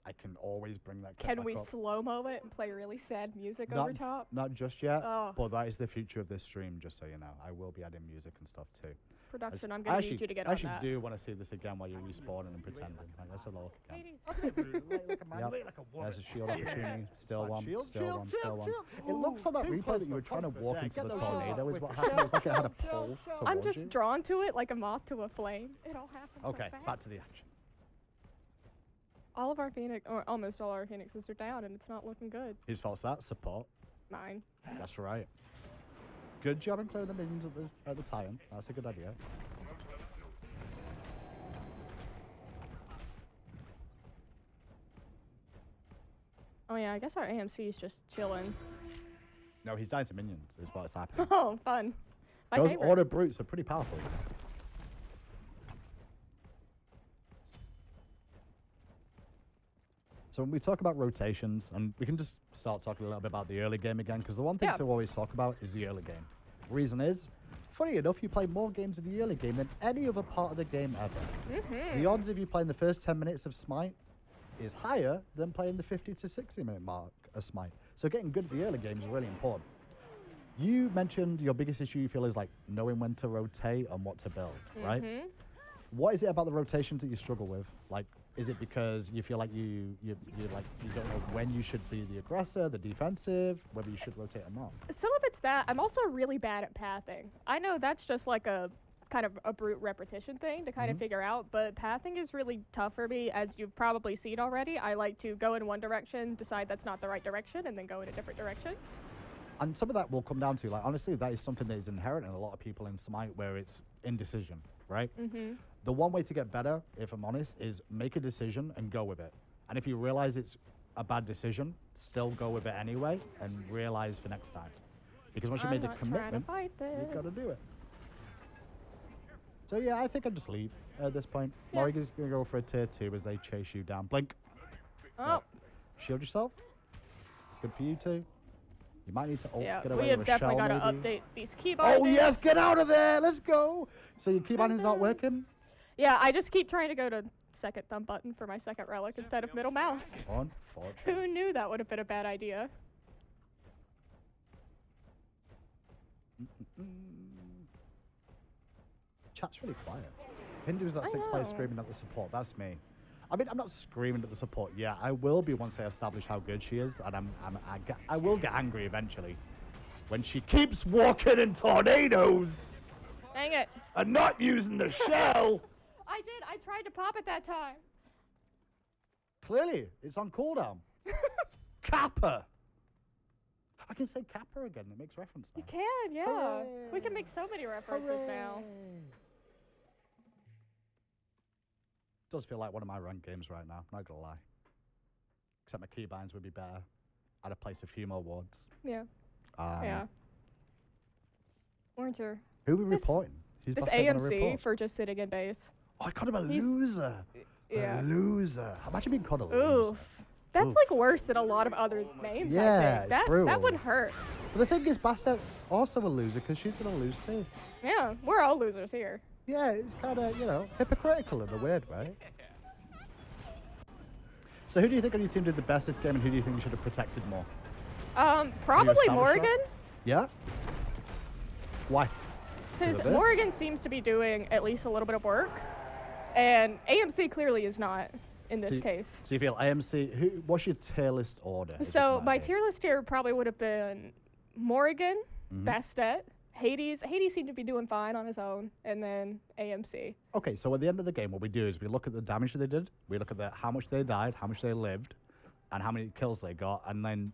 I can always bring that kit Can back we up. slow-mo it and play really sad music over top? Not just yet, Oh. but that is the future of this stream, just so you know. I will be adding music and stuff too. Production, I'm going to need you to get I on actually that. do want to see this again while you're respawning and pretending. Like, let's have a look again. Hades. That's a bit rude. Like a man, Yep. like a woman. There's a shield opportunity. Still Like one, shield, still shield, one, shield, still one. shield. It looks like that Too replay close that you were for trying to comfort walk there. into Get the those tornado shots is what quick. happened. It was like it had a Shield, pull shield, shield. towards I'm just you. drawn to it like a moth to a flame. It all happens Okay, so fast. back to the action. All of our Phoenix, or almost all our Phoenixes are down, and it's not looking good. Whose fault's that? Support. Mine. That's right. Good job in clearing the minions at the Titan. That's a good idea. Oh yeah, I guess our AMC is just chilling. No, he's dying to minions, is what's happening. Oh, fun. My Those favorite. order brutes are pretty powerful. So when we talk about rotations, and we can just start talking a little bit about the early game again, because the one thing Yeah. to always talk about is the early game. Reason is, funny enough, you play more games in the early game than any other part of the game ever. Mm-hmm. The odds of you playing the first 10 minutes of Smite is higher than playing the 50 to 60 minute mark of Smite. So getting good at the early game is really important. You mentioned your biggest issue you feel is like knowing when to rotate and what to build, right? Mm-hmm. What is it about the rotations that you struggle with? Like, is it because you feel like you don't know when you should be the aggressor, the defensive, whether you should rotate or not? Some of it's that. I'm also really bad at pathing. I know that's just like a kind of a brute repetition thing to kind of figure out, but pathing is really tough for me, as you've probably seen already. I like to go in one direction, decide that's not the right direction, and then go in a different direction. And some of that will come down to, like, honestly, that is something that is inherent in a lot of people in Smite, where it's indecision, right? Mm-hmm. The one way to get better, if I'm honest, is make a decision and go with it. And if you realize it's a bad decision, still go with it anyway and realize for next time. Because once you made a commitment, you've got to do it. So yeah, I think I'll just leave at this point. Yeah. Morrigan's going to go for a tier 2 as they chase you down. Blink. Oh, Shield yourself. It's good for you too. You might need to ult yeah. to get away We have with a definitely shell, got to maybe. update these key bindings. Oh yes, get out of there! Let's go! So your key binding's not working? Yeah, I just keep trying to go to second thumb button for my second relic instead of middle mouse. Unfortunate. Who knew that would have been a bad idea? Chat's really quiet. Hindu's that I 6 player know. screaming at the support. That's me. I mean, I'm not screaming at the support yet. I will be once I establish how good she is, and I will get angry eventually when she keeps walking in tornadoes Dang it. and not using the shell. I did. I tried to pop it that time. Clearly, it's on cooldown. Kappa. I can say Kappa again. It makes reference now. You can, yeah. We can Hooray. make so many references now. Hooray. Does feel like one of my ranked games right now, not gonna lie. Except my keybinds would be better. I'd have placed a few more wards. Yeah. Um, Yeah. Oranger. Who are we This- reporting? Who's This boss taking a AMC report? for just sitting in base. Oh, I called him a He's- loser. Yeah. A loser. Imagine being called a loser. Oof. That's Oof. like worse than a lot of other names, Yeah, I it's think. That brutal. one hurts. But the thing is, Bastet's also a loser because she's gonna lose too. Yeah, we're all losers here. Yeah, it's kind of, hypocritical in a weird way. So who do you think on your team did the best this game, and who do you think you should have protected more? Probably establish that? Morrigan, Yeah? Why? because of this? Morrigan seems to be doing at least a little bit of work, and AMC clearly is not in this So you- case. So you feel AMC, what's your tier list order? if So it's my not tier list here probably would have been Morrigan, Mhm. Bastet, Hades. Hades seemed to be doing fine on his own, and then AMC. Okay, so at the end of the game, what we do is we look at the damage that they did, we look at how much they died, how much they lived, and how many kills they got, and then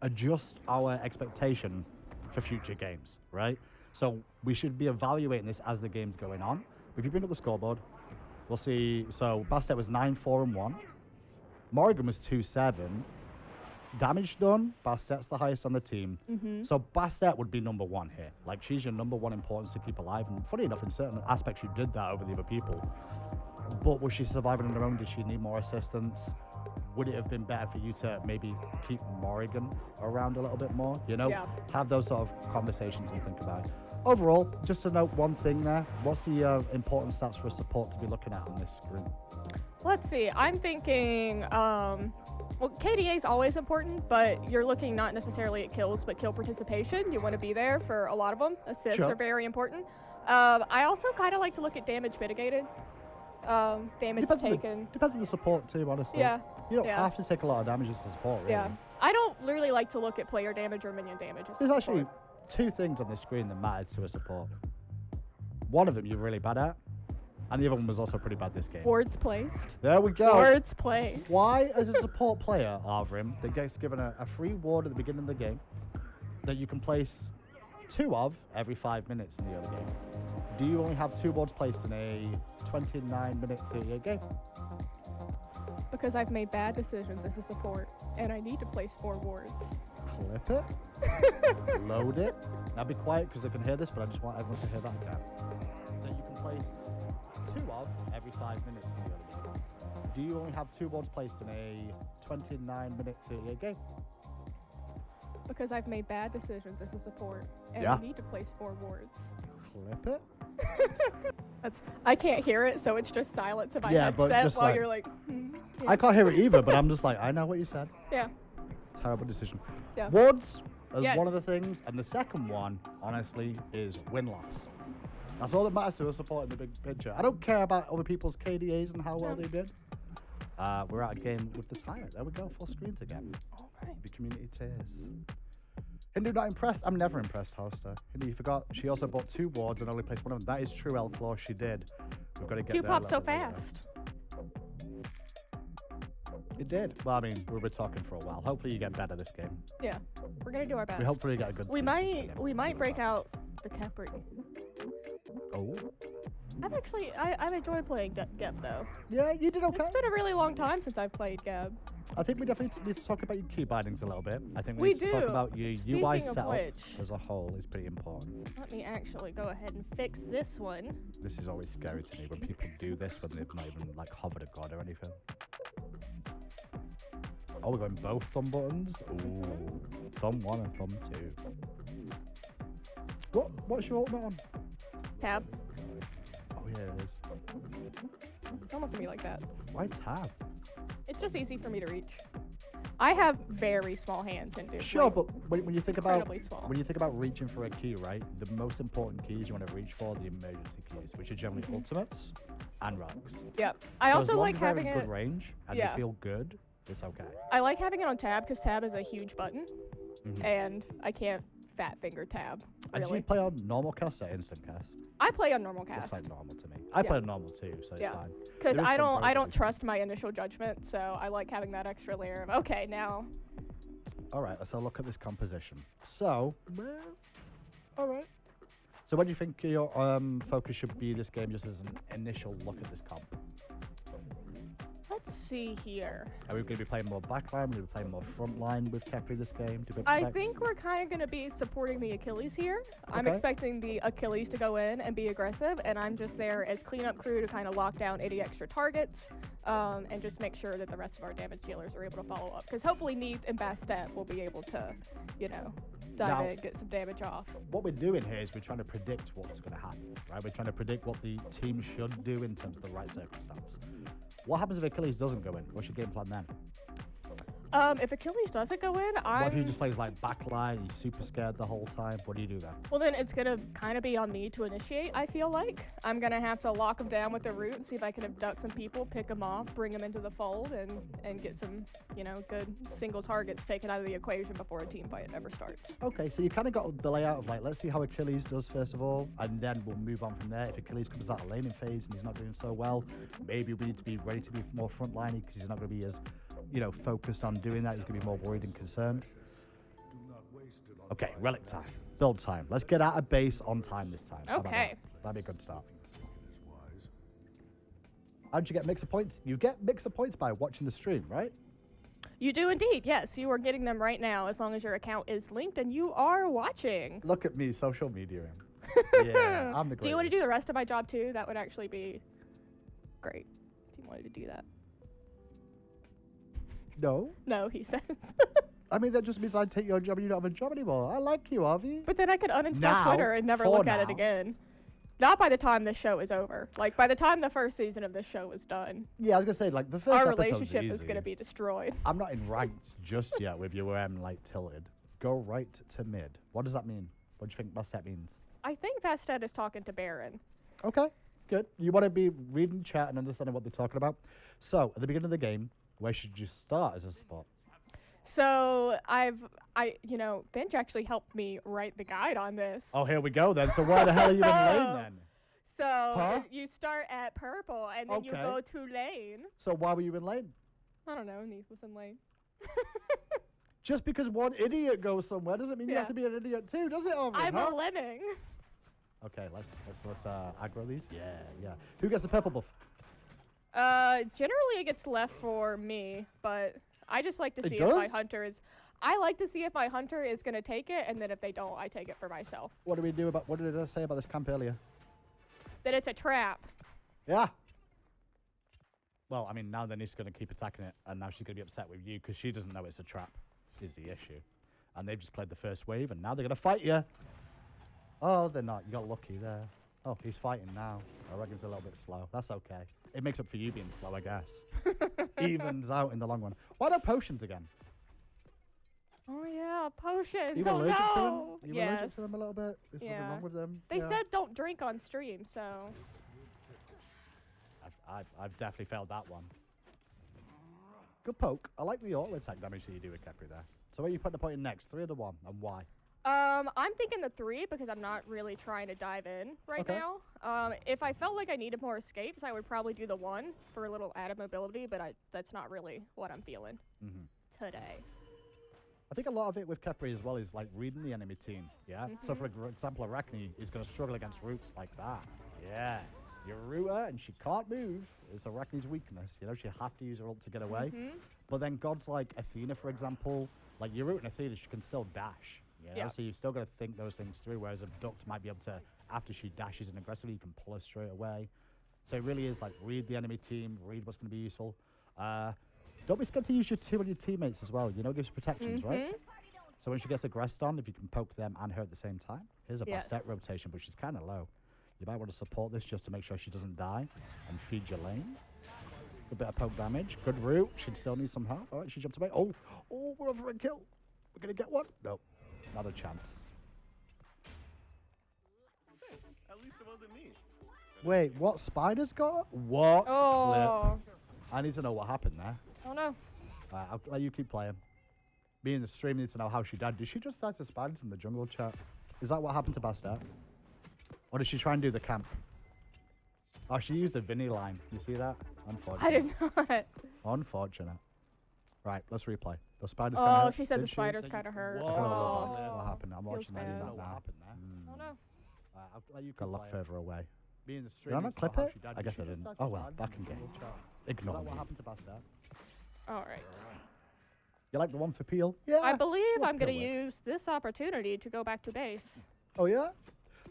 adjust our expectation for future games, right? So we should be evaluating this as the game's going on. If you bring up the scoreboard, we'll see. So Bastet was 9-4-1. Morrigan was 2-7. Damage done, Bastet's the highest on the team. So Bastet would be number one here. Like, she's your number one importance to keep alive. And funny enough, in certain aspects, she did that over the other people. But was she surviving on her own? Did she need more assistance? Would it have been better for you to maybe keep Morrigan around a little bit more? Yeah. Have those sort of conversations and think about it. Overall, just to note one thing there, what's the important stats for a support to be looking at on this screen? Let's see. I'm thinking, well, KDA is always important, but you're looking not necessarily at kills, but kill participation. You want to be there for a lot of them. Assists Sure. are very important. I also kind of like to look at damage mitigated. Damage taken. Depends on the support too, honestly. Yeah. You don't have to take a lot of damage as a support, really. Yeah. I don't really like to look at player damage or minion damage as There's a actually support. two things on the screen that matter to a support. One of them you're really bad at, and the other one was also pretty bad this game. Wards placed. There we go. Wards placed. Why, as a support player, Arvrim, that gets given a free ward at the beginning of the game that you can place 2 of every 5 minutes in the other game? Do you only have 2 wards placed in a 29-minute 38 game? Because I've made bad decisions as a support, and I need to place 4 wards. Clip it. Load it. Now be quiet because they can hear this, but I just want everyone to hear that again. That you can place 2 of every 5 minutes in the other game. Do you only have 2 wards placed in a 29-minute 38 game? Because I've made bad decisions as a support, and Yeah. I need to place 4 wards. Clip it. I can't hear it, so it's just silence in my Yeah, but headset just while like- you're like, yeah. I can't hear it either, but I'm just like, I know what you said. Yeah. Terrible decision. Yeah. Wards is Yes. one of the things, and the second one, honestly, is win-loss. That's all that matters to a support in the big picture. I don't care about other people's KDAs and how well they did. We're out of game with the timer. There we go, full screens again. All right. The community tears. Hindu not impressed? I'm never impressed, Hoster. Hindu, you forgot. She also bought 2 wards and only placed 1 of them. That is true, Elclaw. She did. We've got to get Q there pop a so little bit later. fast. It did. Well, I mean, we've been talking for a while. Hopefully you get better this game. Yeah. We're gonna do our best. We hopefully get a good We team this game. might break out the Capri. Oh. I've enjoyed playing Geb though. Yeah, you did okay. It's been a really long time since I've played Geb. I think we definitely need to talk about your key bindings a little bit. I think We we need to talk do. about your UI Speaking of setup which- as a whole is pretty important. Let me actually go ahead and fix this one. This is always scary to me when people do this when they've not even like hovered a god or anything. Oh, we're going both thumb buttons. Ooh, thumb 1 and thumb 2. What's your ultimate on? Tab. Oh yeah, it is. Don't look at me like that. Why tab? It's just easy for me to reach. I have very small hands, Hindu. Sure, like, but when you think about incredibly small. when you think about reaching for a key, right? The most important keys you want to reach for are the emergency keys, which are generally ultimates and rocks. Yep. I So also as long like as they're having in it. good range and Yeah. they feel good, it's okay. I like having it on tab because tab is a huge button, Mhm. and I can't fat finger tab. And do Really. you play on normal cast or instant cast? I play on normal Looks cast like normal to me. I Yeah. play on normal too, so it's Yeah. fine. because There is I some don't pros I with trust my initial judgment, so I like having that extra layer of okay now. All right, let's have a look at this composition. So, all right. So, what do you think your focus should be this game, just as an initial look at this comp? Let's see here. Are we going to be playing more backline? Are we going to be playing more frontline with Kepri this game? Do we I expect- think we're kind of going to be supporting the Achilles here. I'm Okay. expecting the Achilles to go in and be aggressive, and I'm just there as cleanup crew to kind of lock down any extra targets, and just make sure that the rest of our damage dealers are able to follow up. Because hopefully Neith and Bastet will be able to, you know, dive Now- in, get some damage off. What we're doing here is we're trying to predict what's going to happen, right? We're trying to predict what the team should do in terms of the right circumstance. What happens if Achilles doesn't go in? What's your game plan then? If Achilles doesn't go in, What if he I'm... just plays like backline, he's super scared the whole time? What do you do then? Well, then it's going to kind of be on me to initiate, I feel like. I'm going to have to lock him down with the root and see if I can abduct some people, pick them off, bring them into the fold, and get some, you know, good single targets taken out of the equation before a team fight ever starts. Okay, so you kind of got the layout of like, let's see how Achilles does first of all, and then we'll move on from there. If Achilles comes out of laning phase and he's not doing so well, maybe we need to be ready to be more frontliney because he's not going to be as, you know, focused on doing that. He's going to be more worried and concerned. Okay, relic time, build time. Let's get out of base on time this time. How about Okay. that? That'd be a good start. How'd you get mixer points? You get mixer points by watching the stream, right? You do indeed, yes. You are getting them right now as long as your account is linked and you are watching. Look at me, social media. Yeah, I'm the Do you want to greatest. do the rest of my job too? That would actually be great if you wanted to do that. No. No, he says. I mean, that just means I take your job and you don't have a job anymore. I like you, Avi. But then I could uninstall Now, Twitter and never for look at it now. again. Not by the time this show is over. Like, by the time the first season of this show is done, Yeah, I was gonna say like the first our episode's relationship is easy. gonna be destroyed. I'm not in ranked just yet with you where I'm like tilted. Go right to mid. What does that mean? What do you think Bastet means? I think Bastet is talking to Baron. Okay, good. You want to be reading chat and understanding what they're talking about. So at the beginning of the game, where should you start as a support? So Benj actually helped me write the guide on this. Oh, here we go then. So why the hell are you in lane then? So Huh? you start at purple and then you Okay. go to lane. So why were you in lane? I don't know. Neith was in lane. Just because one idiot goes somewhere doesn't mean you have Yeah. to be an idiot too, does it, Aubrey? I'm huh? a lemming. Okay, let's aggro these. Yeah. Who gets the purple buff? Generally it gets left for me, but I just like to It see if my does? hunter is. I like to see if my hunter is gonna take it, and then if they don't, I take it for myself. What do we do about? What did I say about this camp earlier? That it's a trap. Yeah. Well, I mean, now then he's going to keep attacking it, and now she's going to be upset with you because she doesn't know it's a trap, is the issue. And they've just cleared the first wave, and now they're going to fight you. Oh, they're not. You got lucky there. Oh, he's fighting now. I reckon it's a little bit slow. That's okay. It makes up for you being slow, I guess. Evens out in the long run. Why not potions again? Oh yeah, potions. You Oh allergic to them? no. You Yes. allergic to them a little bit? Is something Yeah. wrong with them? They Yeah. said don't drink on stream, so. I've definitely failed that one. Good poke. I like the auto attack damage that you do with Kepri there. So where are you putting the point in next? 3 or the 1? And why? I'm thinking the 3 because I'm not really trying to dive in right Okay. now. If I felt like I needed more escapes, I would probably do the 1 for a little added mobility, but that's not really what I'm feeling today. I think a lot of it with Kepri as well is like reading the enemy team. Yeah. So for example, Arachne is going to struggle against roots like that. Yeah. You root her and she can't move. It's Arachne's weakness. You know, she have to use her ult to get away. But then gods like Athena, for example, like you're rooting Athena, she can still dash. You know? Yeah. So you've still got to think those things through. Whereas Abduct might be able to, after she dashes in aggressively, you can pull her straight away. So it really is like read the enemy team, read what's going to be useful. Don't be scared to use your 2 on your teammates as well. You know, it gives protections, right? So when she gets aggressed on, if you can poke them and her at the same time, here's a Yes. Bastet rotation, but she's kind of low. You might want to support this just to make sure she doesn't die and feed your lane. Good bit of poke damage. Good root. She still needs some help. All right, she jumped away. Oh, we're over a kill. We're going to get one. Nope, not a chance. Hey, at least it wasn't me. Wait, what? Spider's got? What? Oh. Clip? I need to know what happened there. Oh no. I'll let you keep playing. Me in the stream need to know how she died. Did she just die to spiders in the jungle chat? Is that what happened to Bastet? Or did she try and do the camp? Oh, she used a Vinny line. You see that? Unfortunate. I did not. Unfortunate. Right, let's replay. The spiders Oh, kinda hurt, she said the didn't she? spiders kind of hurt. Let's have a look Oh. at what happened. I'm Feels watching that. bad. Is that What now? happened there? Oh no. I'll let you go a lot further away. Me in the Did stream. I not clip it? I guess I didn't. Oh well, back in game. Ignore me. What happened to Bastet? All right. You like the one for Peel? Yeah. I believe love I'm gonna Peel works. use this opportunity to go back to base. Oh yeah?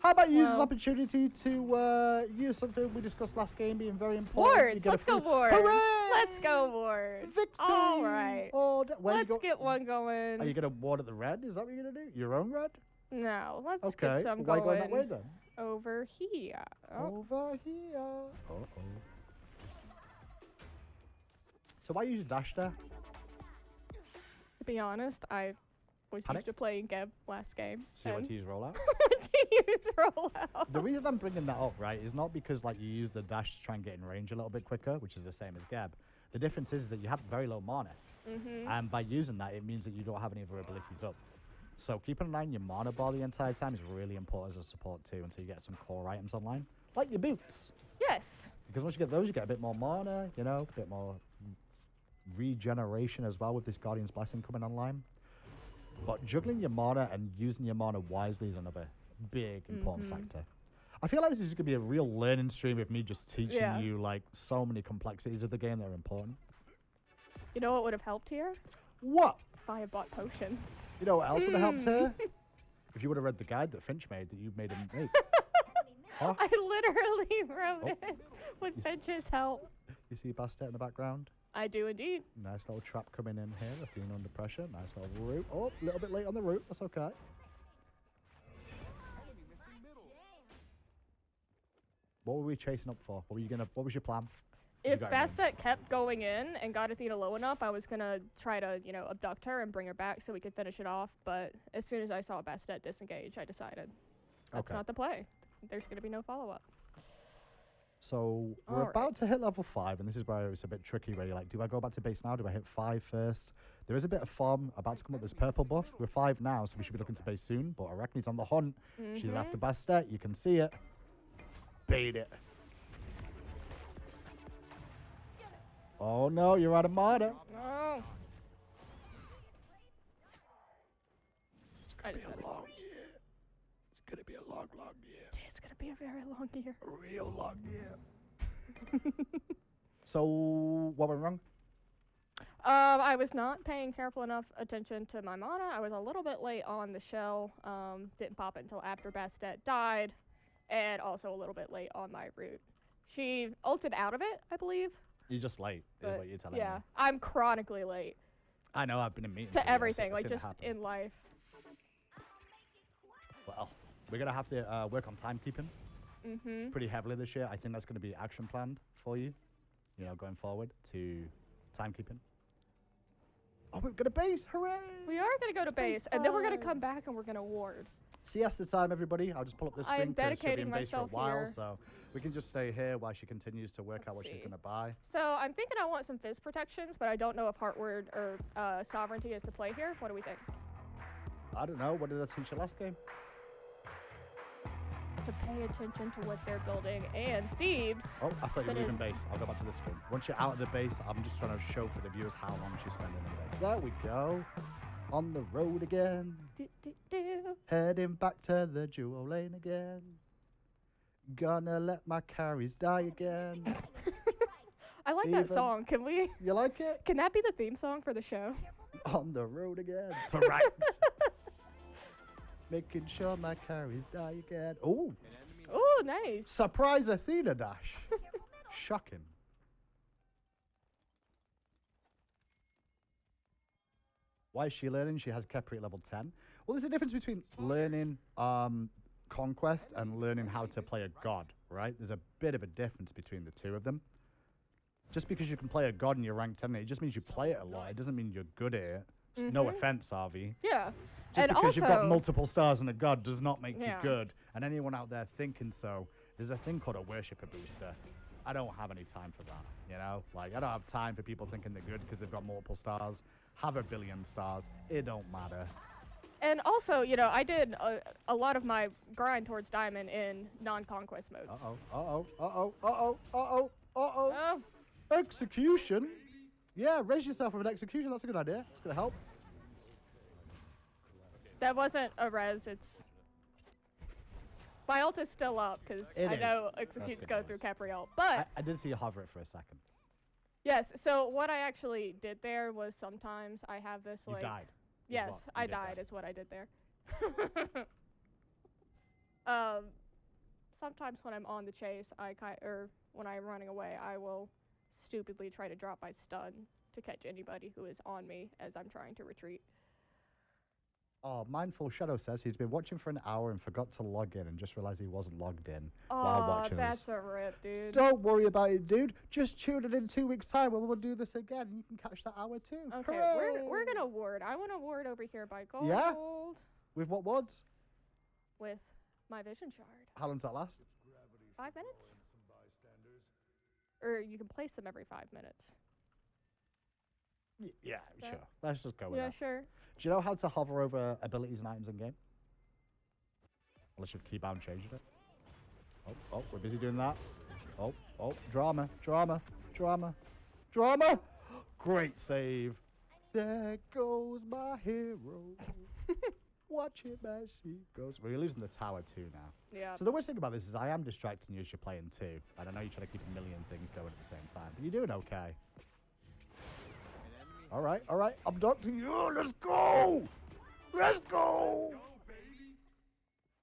How about you use this Well- opportunity to use something we discussed last game being very important? You Wards. get a Let's go free- wards. Hooray! Let's go wards. Victory! All right. Oh, where you Let's go- get one going. Are you going to ward at the red? Is that what you're going to do? Your own red? No, let's Okay. get some Why going going that way then? over here. Oh. Over here. Uh-oh. So why use your dash there? To be honest, I was Panic? used to playing Geb last game. So you want and to use rollout? to use rollout. The reason I'm bringing that up, right, is not because like you use the dash to try and get in range a little bit quicker, which is the same as Geb. The difference is that you have very low mana. And by using that, it means that you don't have any of your abilities up. So keeping an eye on your mana bar the entire time is really important as a support too until you get some core items online. Like your boots. Yes. Because once you get those, you get a bit more mana, you know, a bit more regeneration as well with this Guardian's Blessing coming online. But juggling your mana and using your mana wisely is another big important factor. I feel like this is going to be a real learning stream of me just teaching Yeah. you like so many complexities of the game that are important. You know what would have helped here? What? If I had bought potions. You know what else would have helped here? If you would have read the guide that Finch made that you made him make. Huh? I literally wrote Oh. it with You s- Finch's help. You see Bastet in the background? I do indeed. Nice little trap coming in here. Athena under pressure. Nice little root. Oh, a little bit late on the root. That's okay. What were we chasing up for? What was your plan? You If got it, Bastet kept going in and got Athena low enough, I was gonna try to, abduct her and bring her back so we could finish it off. But as soon as I saw Bastet disengage, I decided that's Okay. not the play. There's gonna be no follow-up. So we're Alright. about to hit level 5, and this is where it's a bit tricky, where you're like, do I go back to base now? Do I hit 5 first? There is a bit of farm about to come up this purple buff. We're 5 now, so we should be looking to base soon, but I reckon he's on the hunt. She's after Bastet, you can see it. Bait it. Oh no, you're out of Marta. No. It's I gonna just be a gotta- long year. It's gonna be a long year. It's gonna be a very long year. A real long year. So, what went wrong? I was not paying careful enough attention to my mana. I was a little bit late on the shell. Didn't pop it until after Bastet died, and also a little bit late on my root. She ulted out of it, I believe. You're just late, is But what you're telling yeah, me. I'm chronically late I know, I've been in meetings. to with you, I've everything, seen like it just happen. in life. Well, we're going to have to work on timekeeping Mm-hmm. pretty heavily this year. I think that's going to be action planned for you, going forward to timekeeping. Oh, we're going to base! Hooray! We are gonna go to base, and then we're gonna come back and we're gonna ward. Siesta time, everybody. I'll just pull up this I screen am 'cause she'll be dedicating in base for a myself while, here. so we can just stay here while she continues to work out what she's see. going to buy. So I'm thinking I want some fizz protections, but I don't know if Heartward or Sovereignty is the play here. What do we think? I don't know. What did I teach you last game? To pay attention to what they're building, and Thebes. Oh, I thought you were Sit leaving in. base. I'll go back to the screen. Once you're out of the base, I'm just trying to show for the viewers how long she's spending in the base. There we go. On the road again. Do, do, do. Heading back to the jewel lane again. Gonna let my carries die again. I like that Even- song. Can we? You like it? Can that be the theme song for the show? On the road again. To right. Making sure my carries die again. Oh, Oh, nice. surprise Athena dash. Shocking. Why is she learning? She has Kepri at level 10. Well, there's a difference between learning Conquest and learning how to play a god, right? There's a bit of a difference between the two of them. Just because you can play a god and you're rank 10, it just means you play it a lot. It doesn't mean you're good at it. No offense, Harvey. Yeah. Just and because also, you've got multiple stars and a god does not make Yeah. you good. And anyone out there thinking so, there's a thing called a worshipper booster. I don't have any time for that, Like, I don't have time for people thinking they're good because they've got multiple stars. Have a billion stars. It don't matter. And also, I did a lot of my grind towards diamond in non-conquest modes. Uh-oh, uh-oh, uh-oh, uh-oh, uh-oh, uh-oh. Oh, Execution? Yeah, raise yourself with an execution. That's a good idea. It's going to help. that wasn't a res. It's my ult is still up because It I is. know That's executes good go news. through Capriel. But I did see you hover it for a second. yes, so what I actually did there was sometimes I have this You like. died. is Yes, what you I did died. there. Is what I did there. Sometimes when I'm on the chase, or when I'm running away, I will stupidly try to drop my stun to catch anybody who is on me as I'm trying to retreat. Oh, Mindful Shadow says he's been watching for an hour and forgot to log in and just realized he wasn't logged in while Oh, watching us. that's a rip, dude. Don't worry about it, dude. Just tune in 2 weeks' time and we'll do this again. And you can catch that hour too. Okay, Hooray! we're gonna ward. I want to ward over here by gold. Yeah? With what wards? With my vision shard. How long does that last? 5 minutes? Or you can place them every 5 minutes. Yeah, Yeah. sure. Let's just go with Yeah, that. sure. Do you know how to hover over abilities and items in game? Unless you've keybound changed it. Oh, we're busy doing that. Oh, drama. Great save. There goes my hero. Watch him as he goes. Well, you're losing the tower too now. Yeah. So the worst thing about this is I am distracting you as you're playing too. And I know you're trying to keep a million things going at the same time. But you're doing okay. All right. Abduct you. Let's go.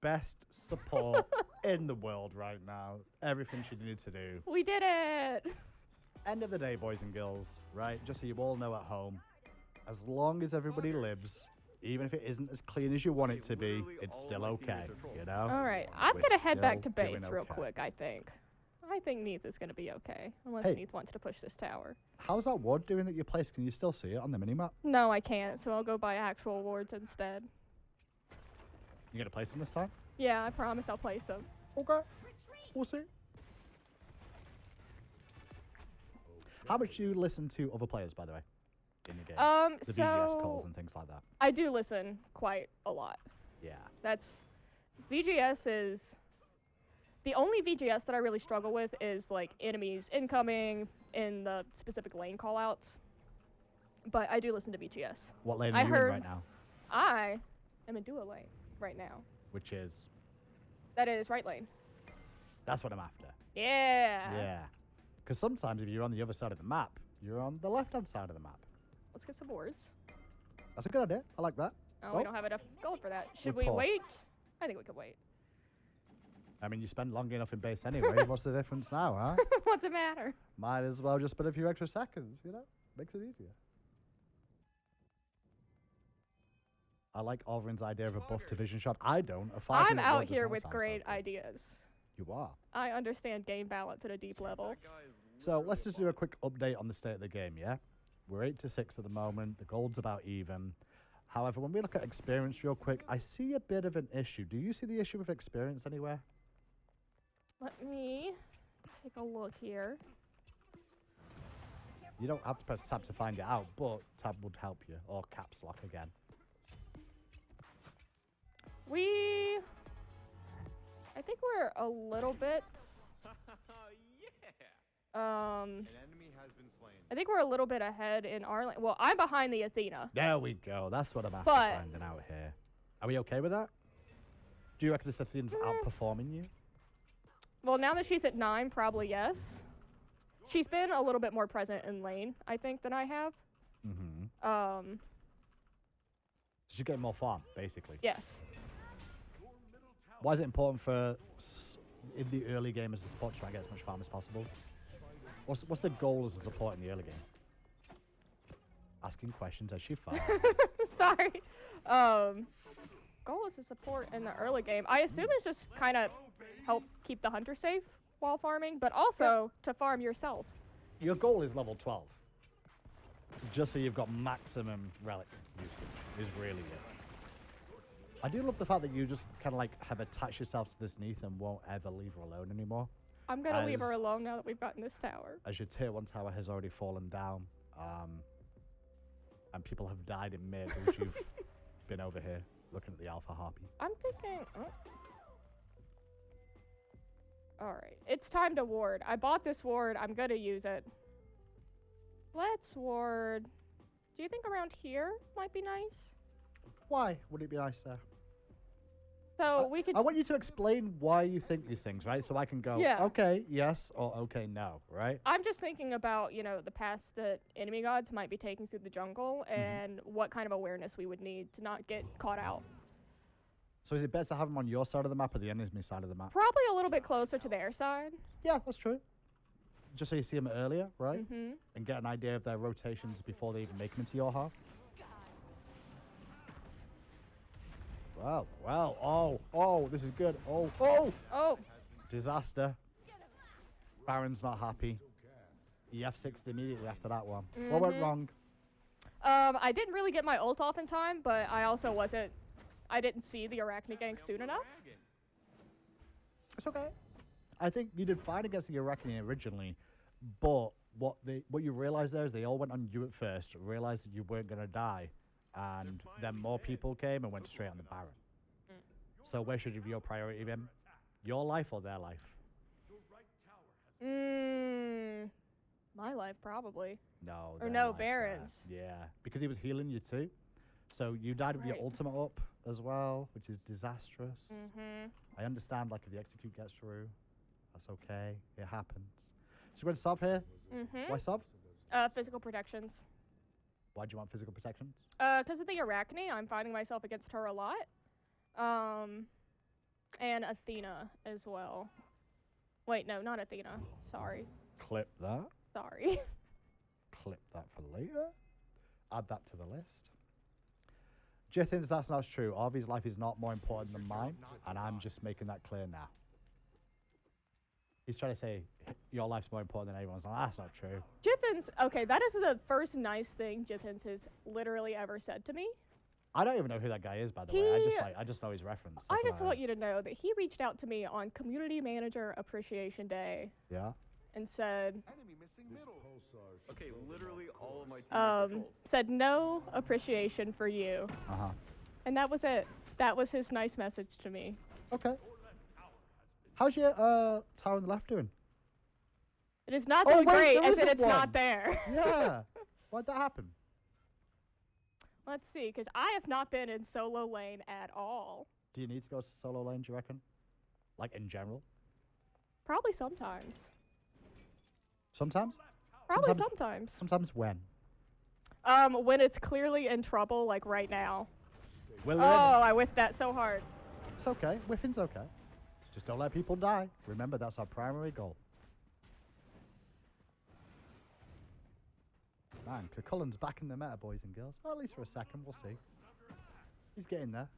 Best support in the world right now. Everything she needed to do. We did it! End of the day, boys and girls, right? Just so you all know at home, as long as everybody lives, even if it isn't as clean as you want it to be, it's still okay, you know? Alright, I'm We're gonna head back still to base doing real okay. quick, I think. I think Neath is going to be okay, unless Hey. Neath wants to push this tower. How's that ward doing that you placed? Can you still see it on the minimap? No, I can't, so I'll go buy actual wards instead. You gonna place them this time? Yeah, I promise I'll place them. Okay. We'll see. How much do you listen to other players, by the way, in the game? The VGS calls and things like that. I do listen quite a lot. Yeah. VGS is... The only VGS that I really struggle with is, like, enemies incoming in the specific lane callouts. But I do listen to VGS. What lane I are you in heard- right now? I am in duo lane right now. Which is... That is right lane. That's what I'm after. Yeah. Yeah. Because sometimes if you're on the other side of the map, you're on the left-hand side of the map. Let's get some wards. That's a good idea. I like that. Oh, we don't have enough gold for that. Should We're we poor. wait? I think we could wait. I mean, you spend long enough in base anyway. What's the difference now, huh? What's the matter? Might as well just spend a few extra seconds, you know? Makes it easier. I like Orvrin's idea of a buff to vision shot. I don't. A 5 I'm minute out ward does here not with sound so great good. ideas. You are. I understand game balance at a deep level. That guy is So let's just do a literally quick update on the state of the game, yeah? We're 8-6 at the moment. The gold's about even. However, when we look at experience real quick, I see a bit of an issue. Do you see the issue with experience anywhere? Let me take a look here. You don't have to press tab to find it out, but tab would help you, or caps lock again. I think we're a little bit, yeah. An enemy has been slain. I think we're a little bit ahead in our lane. Well, I'm behind the Athena. There we go. That's what I'm after But- finding out here. Are we okay with that? Do you reckon this Athena's outperforming you? Well, now that she's at 9, probably yes. She's been a little bit more present in lane, I think, than I have. Mm-hmm. Um, So she's getting more farm, basically. yes. Why is it important for in the early game as a support to try and get as much farm as possible? What's the goal as a support in the early game? Asking questions as she farms. Sorry. Goal is to support in the early game. I assume it's just kind of help keep the hunter safe while farming, but also to farm yourself. Your goal is level 12. Just so you've got maximum relic usage is really it. I do love the fact that you just kind of like have attached yourself to this Neath and won't ever leave her alone anymore. I'm going to leave her As- alone now that we've gotten this tower. As your tier 1 tower has already fallen down, and people have died in mid as you've been over here looking at the Alpha Harpy. I'm thinking... Alright, it's time to ward. I bought this ward. I'm going to use it. Let's ward... Do you think around here might be nice? Why would it be nice there? So we could... I want you to explain why you think these things, right? So I can go, Yeah. okay, yes, or okay, no, right? I'm just thinking about, you know, the paths that enemy gods might be taking through the jungle and what kind of awareness we would need to not get caught out. So is it better to have them on your side of the map or the enemy side of the map? Probably a little bit closer to their side. Yeah, that's true. Just so you see them earlier, right? Mm-hmm. And get an idea of their rotations before they even make them into your half. Wow, oh, this is good. Oh, Disaster. Baron's not happy. He F6'd immediately after that one. What went wrong? I didn't really get my ult off in time, but I also I didn't see the Arachne gank soon enough. Dragon. It's okay. I think you did fine against the Arachne originally, but what you realized there is they all went on you at first, realized that you weren't going to die, and then more people came and went straight on the Baron. So where should your priority be? Your life or their life? My life probably. No. Or their no, life, Baron's. Yeah, because he was healing you too. So you died with your Right. ultimate up as well, which is disastrous. Mm-hmm. I understand, like, if the execute gets through, that's okay. It happens. So we're going to sub here. Mm-hmm. Why sub? Physical protections. Why do you want physical protections? Because of the Arachne, I'm finding myself against her a lot. And Athena as well. Wait, no, not Athena. Sorry. Clip that. Sorry. Clip that for later. Add that to the list. Jithins, that's not true. Arvy's life is not more important than mine, and I'm just making that clear now. He's trying to say your life's more important than anyone's. Like, that's not true. Jithens, okay, that is the first nice thing Jithens has literally ever said to me. I don't even know who that guy is, by the way. I just know his reference. I just want you to know that he reached out to me on Community Manager Appreciation Day. Yeah. And said, Enemy missing middle. Okay, literally all of my teammates are trolls. said no appreciation for you. Uh-huh. And that was it. That was his nice message to me. Okay. How's your tower on the left doing? It is not Oh, doing wait, great, there as in isn't it's not one. there. Yeah. Why'd that happen? Let's see, because I have not been in solo lane at all. Do you need to go to solo lane, do you reckon? Like, in general? Probably sometimes. Sometimes? Probably sometimes. Sometimes when? When it's clearly in trouble, like right now. Will Oh, I whiffed that so hard. It's okay. Whiffing's okay. Just don't let people die. Remember, that's our primary goal. Man, Cullen's back in the meta, boys and girls. Well, at least for a second, we'll see. He's getting there.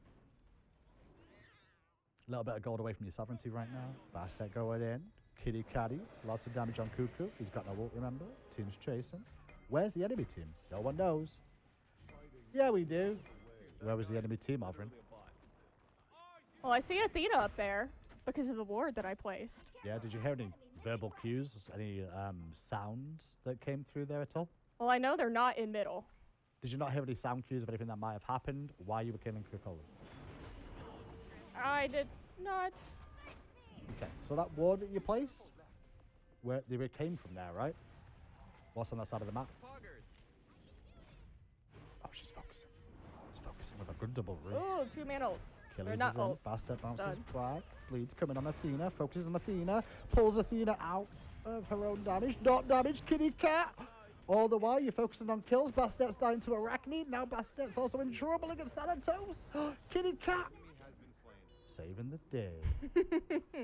A little bit of gold away from your sovereignty right now. Bastet going in. Kitty Caddies. Lots of damage on Cuckoo. He's got no ult, remember. Team's chasing. Where's the enemy team? No one knows. Yeah, we do. Where was the enemy team, Ovrin? Well, I see Athena up there because of the ward that I placed. Yeah, did you hear any verbal cues? Any sounds that came through there at all? Well, I know they're not in middle. Did you not hear any sound cues of anything that might have happened while you were killing Coca-Cola? I did not. Okay, so that ward that you placed, where they came from there, right? What's on that side of the map? Oh, she's focusing. She's focusing with a good double root. Ooh, 2-man ult. Achilles not is in. ult. Bastet bounces Done. back. Bleeds coming on Athena. Focuses on Athena. Pulls Athena out of her own damage. Not damage. Kitty cat. All the while, you're focusing on kills. Bastet's dying to Arachne. Now Bastet's also in trouble against Thanatos. Kitty cat. Saving the day.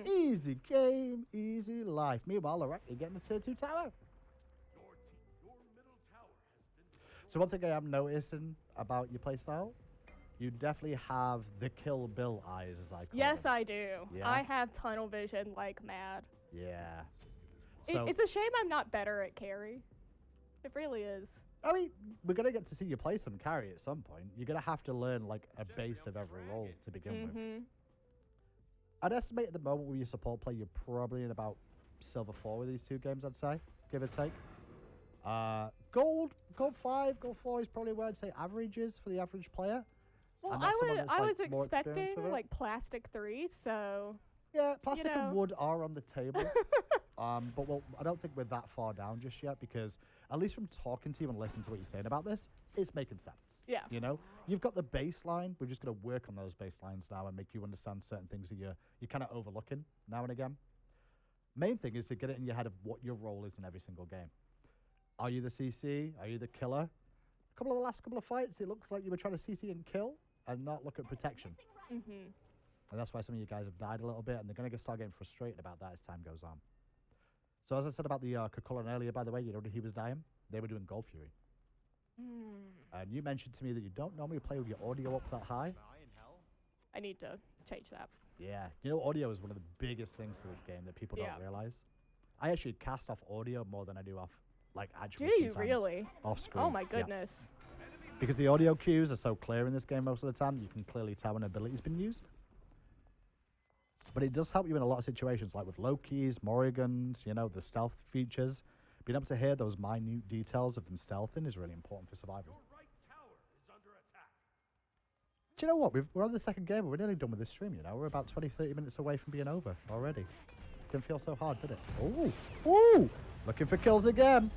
Easy game, easy life. Meanwhile, Arachne getting the tier 2 tower. So one thing I am noticing about your playstyle, you definitely have the Kill Bill eyes, as I call Yes, them. I do. Yeah? I have tunnel vision like mad. Yeah. So, It's a shame I'm not better at carry. It really is. I mean, we're going to get to see you play some carry at some point. You're going to have to learn, like, a base of every role to begin with. I'd estimate at the moment with your support play, you're probably in about Silver 4 with these two games, I'd say, give or take. Gold 5, Gold 4 is probably where I'd say average is for the average player. Well, And that's someone that's, I was like, more experienced expecting with it. like plastic 3, so Yeah, plastic know. and wood are on the table. But well, I don't think we're that far down just yet because at least from talking to you and listening to what you're saying about this, it's making sense. Yeah. You know, you've got the baseline. We're just going to work on those baselines now and make you understand certain things that you're kind of overlooking now and again. Main thing is to get it in your head of what your role is in every single game. Are you the CC? Are you the killer? The last couple of fights, it looks like you were trying to CC and kill and not look at protection. And that's why some of you guys have died a little bit, and they're going to start getting frustrated about that as time goes on. So as I said about the Cucullin earlier, by the way, you know when he was dying? They were doing Gold Fury. And you mentioned to me that you don't normally play with your audio up that high. I need to change that. Yeah, you know audio is one of the biggest things to this game that people don't realize. I actually cast off audio more than I do off, like, actual Do you really? off screen. Oh my Yeah. goodness. Because the audio cues are so clear in this game most of the time, you can clearly tell when an ability's been used. But it does help you in a lot of situations, like with Loki's, Morrigan's, you know, the stealth features. Being able to hear those minute details of them stealthing is really important for survival. Do you know what? We're on the second game, but we're nearly done with this stream, you know? We're about 20, 30 minutes away from being over already. Didn't feel so hard, did it? Ooh! Ooh! Looking for kills again!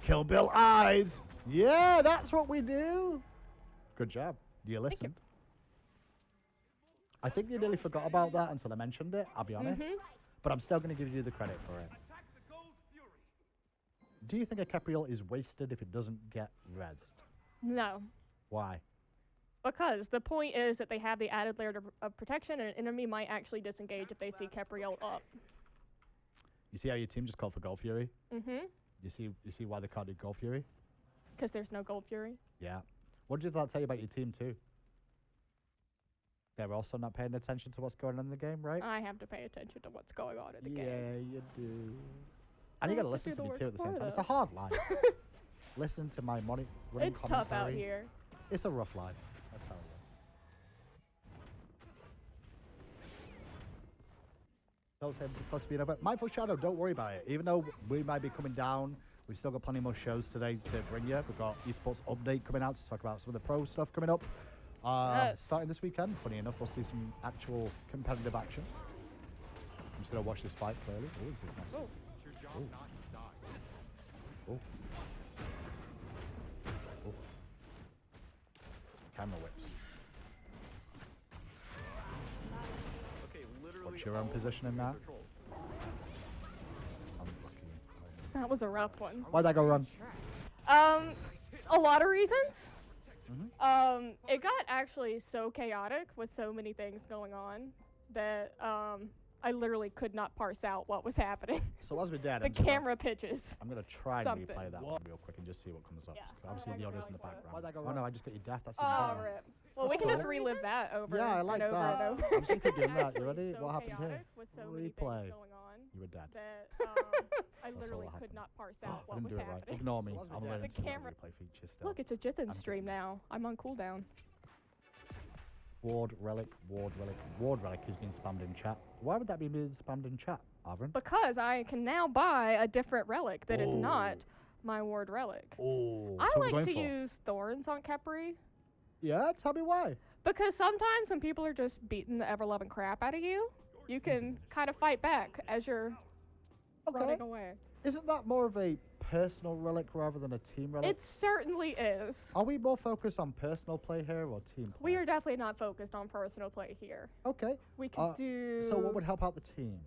Kill Bill eyes! Yeah, that's what we do! Good job. You listened. I think you nearly forgot about that until I mentioned it, I'll be honest. But I'm still going to give you the credit for it. Do you think a Capriole is wasted if it doesn't get rezzed? No. Why? Because the point is that they have the added layer of protection, and an enemy might actually disengage if they see Capriole up. You see how your team just called for Gold Fury? You see why they can't do Gold Fury? Because there's no Gold Fury. Yeah. What did that tell you about your team too? They're also not paying attention to what's going on in the game, right? I have to pay attention to what's going on in the game. Yeah, you do. And you I gotta have to listen do to the me too at the work same for time. It's a them. hard life. Listen to my running It's commentary. tough out here. It's a rough life, I tell you. Don't say close to being over. Mindful Shadow, don't worry about it. Even though we might be coming down, we've still got plenty more shows today to bring you. We've got esports update coming out to talk about some of the pro stuff coming up. Yes. Starting this weekend, funny enough, we'll see some actual competitive action. I'm just gonna watch this fight clearly. Oh, this is nice. Oh. It's your job not to die. Oh. Oh. Camera whips. Okay, literally. What's your own all of my position in teammates that? are trolls. I'm lucky. That was a rough one. Why'd that go wrong? A lot of reasons. Mhm. It got actually so chaotic with so many things going on that I literally could not parse out what was happening. So as we did, The camera pitches. I'm gonna try and something. replay that one real quick and just see what comes up. Yeah. Obviously, the I audio's in the really wanna- background. Why'd that go Oh wrong? no, I just got your death. That's Oh, important. rip. Well, we That's can just cool. relive that over Yeah, I like and over that. and over. I'm just gonna keep doing It got that. You actually ready? so What happened here? chaotic with so many Replay. things going on You were dead. that I literally that could happened. not parse I out what didn't was do it right. happening. Ignore me. So as we I'm did. learning The to camera- replay features still. Look, it's a Jithin I'm stream now. I'm on cooldown. Ward relic has been spammed in chat. Why would that be being spammed in chat, Avrin? Because I can now buy a different relic that is not Oh. my ward relic. Oh, I so we're like going to for? use thorns on Kepri Yeah, tell me why. because sometimes when people are just beating the ever-loving crap out of you, you can kind of fight back as you're running away. Isn't that more of a personal relic rather than a team relic? It certainly is. Are we more focused on personal play here or team play? We are definitely not focused on personal play here. Okay. We could do... So what would help out the team?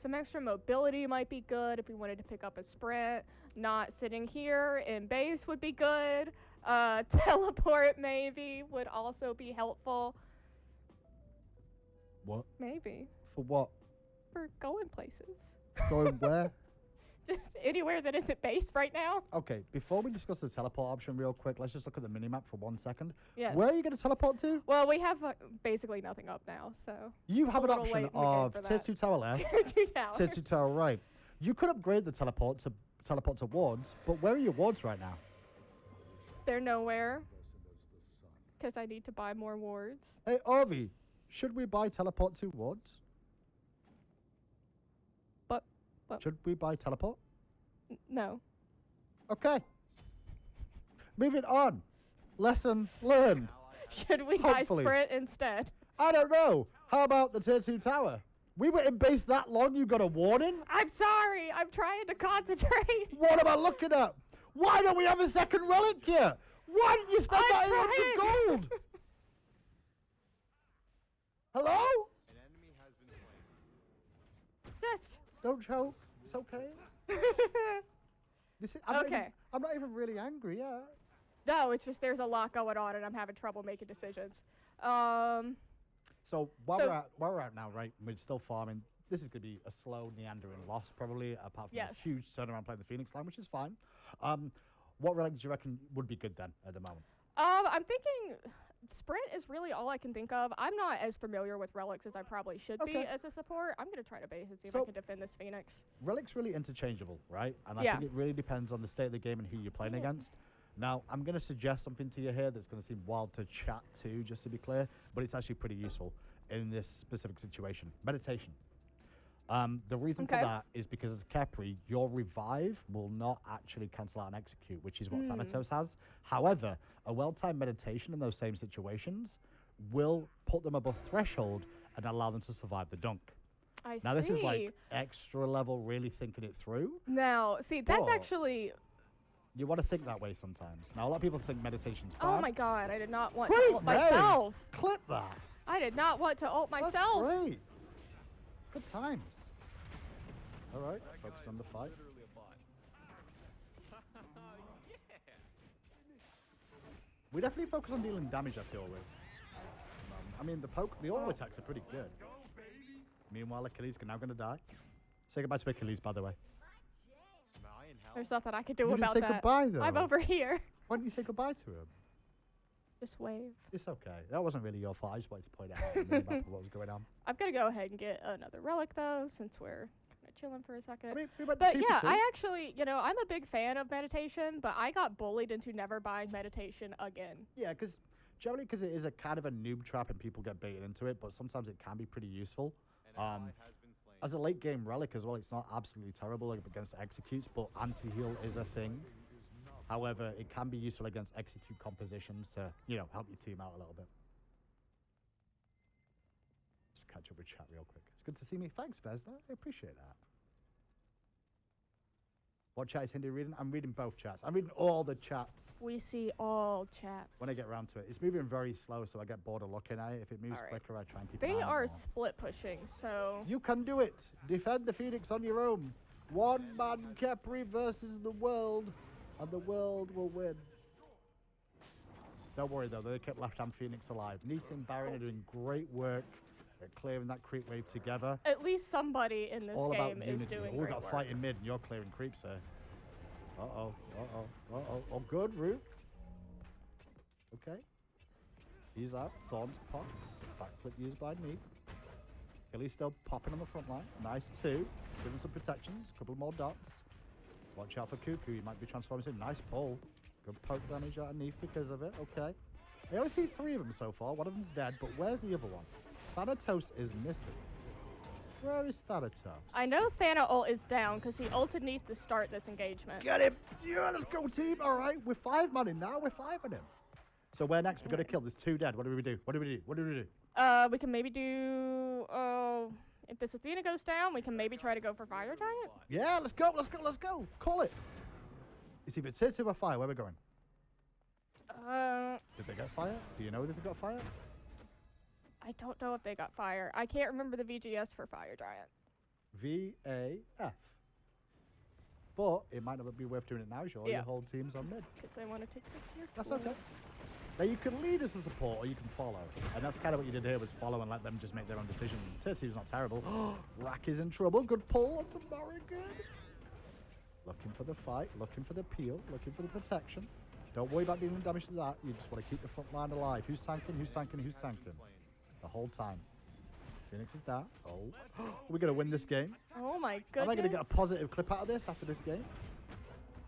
Some extra mobility might be good if we wanted to pick up a sprint. Not sitting here in base would be good. Teleport maybe would also be helpful. What? Maybe. For what? For going places. Going where? Just anywhere that isn't base right now. Okay, before we discuss the teleport option real quick, let's just look at the minimap for 1 second. Yes. Where are you going to teleport to? Well, we have basically nothing up now, so. You have an little late option in the game of for tier that. 2 tower left, Tier 2 tower. tier 2 tower right. You could upgrade the teleport to wards, but where are your wards right now? They're nowhere. Because I need to buy more wards. Hey, Auvey, should we buy teleport to wards? But Should we buy teleport? no. Okay. Moving on. Lesson learned. Should we buy Hopefully. sprint instead? I don't know. How about the tier 2 tower? We were in base that long, you got a warning? I'm sorry. I'm trying to concentrate. What am I looking at? Why don't we have a second relic here? Why didn't you spend that I'm in gold? Hello? An enemy has been slain. Just. Don't choke. It's okay. You see, Okay. I'm not even really angry, yeah. No, it's just there's a lot going on and I'm having trouble making decisions. So while So- we're out now, right? We're still farming. This is going to be a slow meandering loss, probably, apart from Yes. a huge turnaround playing the Phoenix line, which is fine. What relic do you reckon would be good then at the moment? I'm thinking sprint is really all I can think of. I'm not as familiar with relics as I probably should be Okay. as a support. I'm gonna try to base and see if So- I can defend this Phoenix. Relic's really interchangeable, right? And I Yeah. think it really depends on the state of the game and who you're playing against. Now, I'm going to suggest something to you here that's going to seem wild to chat to, just to be clear, but it's actually pretty useful in this specific situation. Meditation. The reason for Okay. that is because as Kepri, your revive will not actually cancel out and execute, which is what Thanatos has. However, a well-timed meditation in those same situations will put them above threshold and allow them to survive the dunk. I Now, see. this is like extra level, really thinking it through. Now, see, that's But- actually. You want to think that way sometimes. Now, a lot of people think meditation's bad. Oh my God! I did not want Great, to ult Rez. myself. Clip that. I did not want to ult myself. That's great. Good times. All right, That focus guy on the is fight. Literally a bot. Yeah. We definitely focus on dealing damage, I feel, with. I mean, the auto attacks are pretty good. Go, baby. Meanwhile, Achilles is now going to die. Say goodbye to Achilles, by the way. Am I in hell? There's nothing I can do You didn't about say that. goodbye, though. I'm over here. Why don't you say goodbye to him? Just wave. It's okay. That wasn't really your fault. I just wanted to point out on the minimap of what was going on. I'm gonna go ahead and get another relic though, since we're kind of chilling for a second. I mean, we went But two for yeah, two. I actually, I'm a big fan of meditation, but I got bullied into never buying meditation again. Yeah, because generally, because it is a kind of a noob trap and people get baited into it, but sometimes it can be pretty useful. As a late game relic as well, it's not absolutely terrible against executes, but anti-heal is a thing. However, it can be useful against execute compositions to, help your team out a little bit. Just catch up with chat real quick. It's good to see me. Thanks, Vesna. I appreciate that. What chat is Hindu reading? I'm reading both chats. I'm reading all the chats. We see all chats. When I get around to it. It's moving very slow, so I get bored of looking at it. If it moves quicker, I try and keep an eye They on are more. split pushing, so... You can do it. Defend the Phoenix on your own. One man Capri versus the world, and the world will win. Don't worry, though. They kept left-hand Phoenix alive. Neath and Baron are doing great work at clearing that creep wave together. At least somebody in this all about game is unity. doing We've great got a work. fight in mid, and you're clearing creeps here. Uh-oh, uh-oh, uh-oh. Oh, good, Root. Okay. He's out. Thorns pops. Backflip used by Neath. Killy's still popping on the front line. Nice two. Giving some protections. A couple more dots. Watch out for Cuckoo. He might be transforming soon. Nice pull. Good poke damage out of Neath because of it. Okay. I only see 3 of them so far. One of them's dead, but where's the other one? Thanatos is missing. Where is Thanatos? I know Thana ult is down because he ulted Neath to start this engagement. Get him! Yeah, let's go, team. All right, we're 5 man in now. We're 5 of him. So where next? We're gonna kill. There's 2 dead. What do we do? What do we do? What do we do? We can maybe do. If this Athena goes down, we can maybe try to go for Fire Giant. Yeah, let's go. Let's go. Let's go. Call it. It's either tier 2 or fire. Where are we going? Did they get fire? Do you know if they got fire? I don't know if they got fire. I can't remember the VGS for Fire Giant. VAF. But it might not be worth doing it now, sure. Yeah. Your whole team's on mid. Because I want to take the tier 2. That's okay. Now you can lead as a support or you can follow. And that's kind of what you did here was follow and let them just make their own decision. Tier 2's not terrible. Rack is in trouble. Good pull onto Morrigan. Looking for the fight, looking for the peel, looking for the protection. Don't worry about dealing damage to that. You just want to keep the front line alive. Who's tanking? Who's tanking? Who's tanking? The whole time. Phoenix is down. Oh. We're going to win this game. Oh my goodness. Am I going to get a positive clip out of this after this game?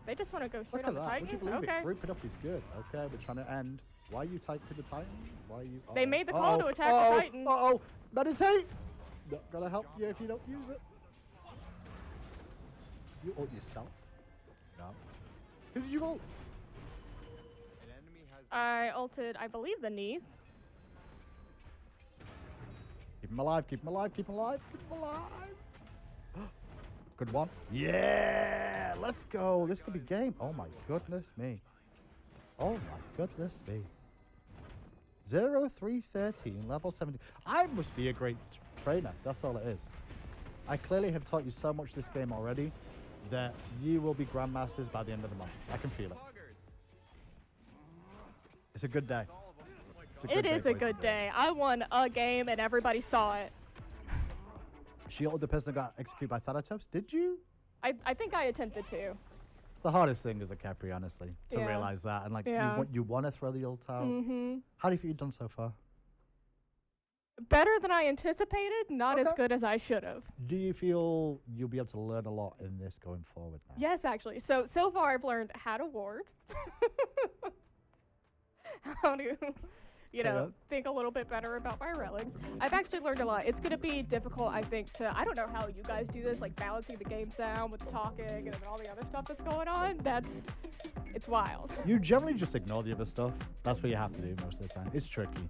They just want to go straight Look on at the that. Would you Titan? believe Okay. it? Group it up is good. Okay, we're trying to end. Why are you typing to the Titan? Why are you... They made the call to attack the Titan. Uh-oh. Meditate. Not going to help you if you don't use it. You ult yourself? No. Who did you ult? I ulted, I believe, the Neath. Keep him alive, keep him alive, keep him alive, keep him alive. Good one. Yeah, let's go. This could be game. Oh my goodness me. Oh my goodness me. 0313, level 17. I must be a great trainer. That's all it is. I clearly have taught you so much this game already that you will be grandmasters by the end of the month. I can feel it. It's a good day. It is a good day. I won a game and everybody saw it. She ulted the person that got executed by Thanatos. Did you? I think I attempted to. The hardest thing is a Capri, honestly, to Yeah. realize that. And like, Yeah. you want to throw the ult out. Mm-hmm. How do you think you've done so far? Better than I anticipated, not as Okay. good as I should have. Do you feel you'll be able to learn a lot in this going forward now? Yes, actually. So far I've learned how to ward. How to, think a little bit better about my relics. I've actually learned a lot. It's going to be difficult, I think, I don't know how you guys do this, like balancing the game sound with talking and then all the other stuff that's going on. It's wild. You generally just ignore the other stuff. That's what you have to do most of the time. It's tricky.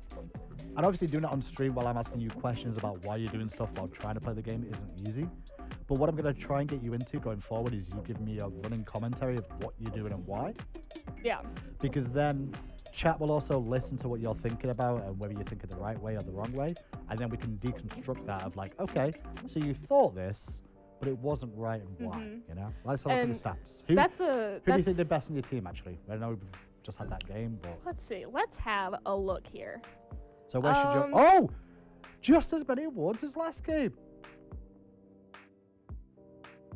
And obviously doing it on stream while I'm asking you questions about why you're doing stuff while trying to play the game isn't easy. But what I'm going to try and get you into going forward is you give me a running commentary of what you're doing and why. Yeah. Because then chat will also listen to what you're thinking about and whether you're thinking the right way or the wrong way. And then we can deconstruct that of like, okay, so you thought this, but it wasn't right and why, you know? Let's have a look at the stats. Who do you think did best in your team, actually? I know we've just had that game, but... Let's see. Let's have a look here. So where should you... Oh! Just as many awards as last game.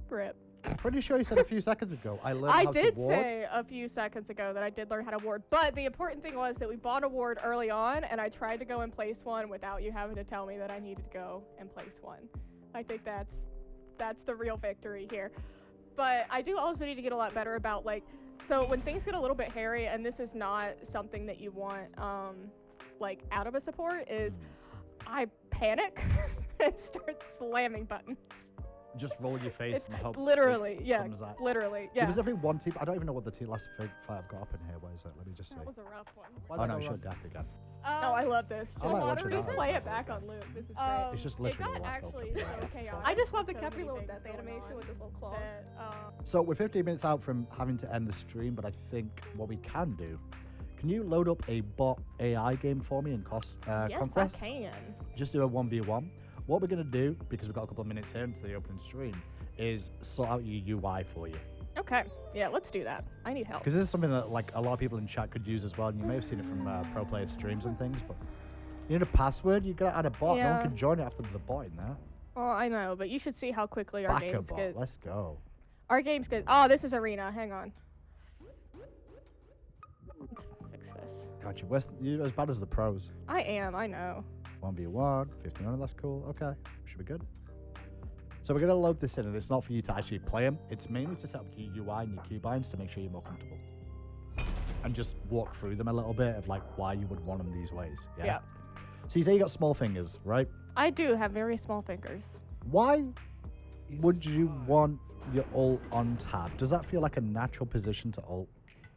Rip. Pretty sure you said a few seconds ago, I learned how to did ward. say a few seconds ago that I did learn how to ward, but the important thing was that we bought a ward early on, and I tried to go and place one without you having to tell me that I needed to go and place one. I think that's That's the real victory here. But I do also need to get a lot better about like, so when things get a little bit hairy, and this is not something that you want like out of a support, is I panic and start slamming buttons. Just roll your face It's and hope literally, it yeah, comes out. literally, There yeah. was every one team. I don't even know what the last fight I've got up in here. Where is it? Let me just see. That was a rough one. Oh no, shut down again. No, I love this. I might watch it Just now. play it back on loop. This is great. It's just It literally got the last actually open. so chaotic. I just love the so Capri many little things death going animation on with his little claws. that, So we're 15 minutes out from having to end the stream, but I think what we can do. Can you load up a bot AI game for me in yes, Conquest? I can. Just do a 1v1. What we're going to do, because we've got a couple of minutes here into the opening stream, is sort out your UI for you. Okay, yeah, let's do that. I need help. Because this is something that like a lot of people in chat could use as well, and you may have seen it from pro player streams and things, but you need a password, you gotta add a bot. No Yeah. one can join it after there's a bot in there. Well, I know, but you should see how quickly our Back a games bot, get. let's go. Our games get. Oh, this is arena. Hang on. Let's fix this. Gotcha, you're as bad as the pros. I am. I know. 1v1, 1500, that's cool, okay, should be good. So we're gonna load this in, and it's not for you to actually play them, it's mainly to set up your UI and your keybinds to make sure you're more comfortable. And just walk through them a little bit of like why you would want them these ways, Yeah. So you say you got small fingers, right? I do have very small fingers. Why would you want your ult on tab? Does that feel like a natural position to ult?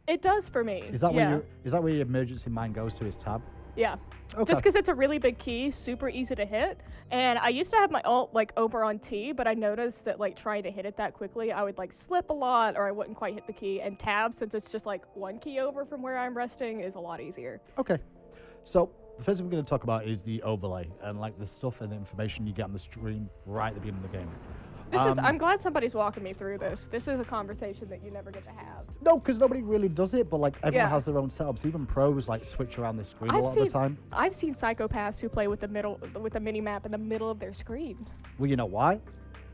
It does for me. Is that yeah. where your emergency mind goes to, is tab? Yeah. Okay. Just because it's a really big key, super easy to hit. And I used to have my ult like over on T, but I noticed that like trying to hit it that quickly, I would like slip a lot or I wouldn't quite hit the key. And tab, since it's just like one key over from where I'm resting, is a lot easier. Okay. So the first thing we're going to talk about is the overlay and like the stuff and the information you get on the stream right at the beginning of the game. I'm glad somebody's walking me through this. This is a conversation that you never get to have. No, because nobody really does it, but like everyone Yeah. has their own setups. Even pros like switch around the screen a lot of the time. I've seen psychopaths who play with the mini map in the middle of their screen. Well, you know why?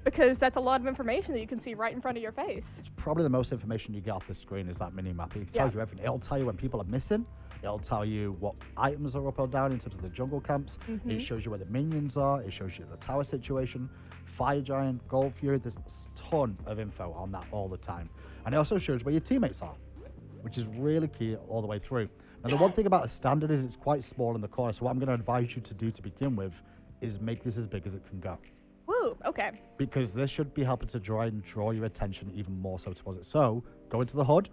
Because that's a lot of information that you can see right in front of your face. It's probably the most information you get off the screen is that mini map. It Yeah. tells you everything. It'll tell you when people are missing. It'll tell you what items are up or down in terms of the jungle camps. It shows you where the minions are. It shows you the tower situation, fire giant, gold fury. There's a ton of info on that all the time. And it also shows where your teammates are, which is really key all the way through. Now, the one thing about a standard is it's quite small in the corner. So what I'm going to advise you to do to begin with is make this as big as it can go. Woo, okay. Because this should be helping to draw your attention even more so towards it. So go into the HUD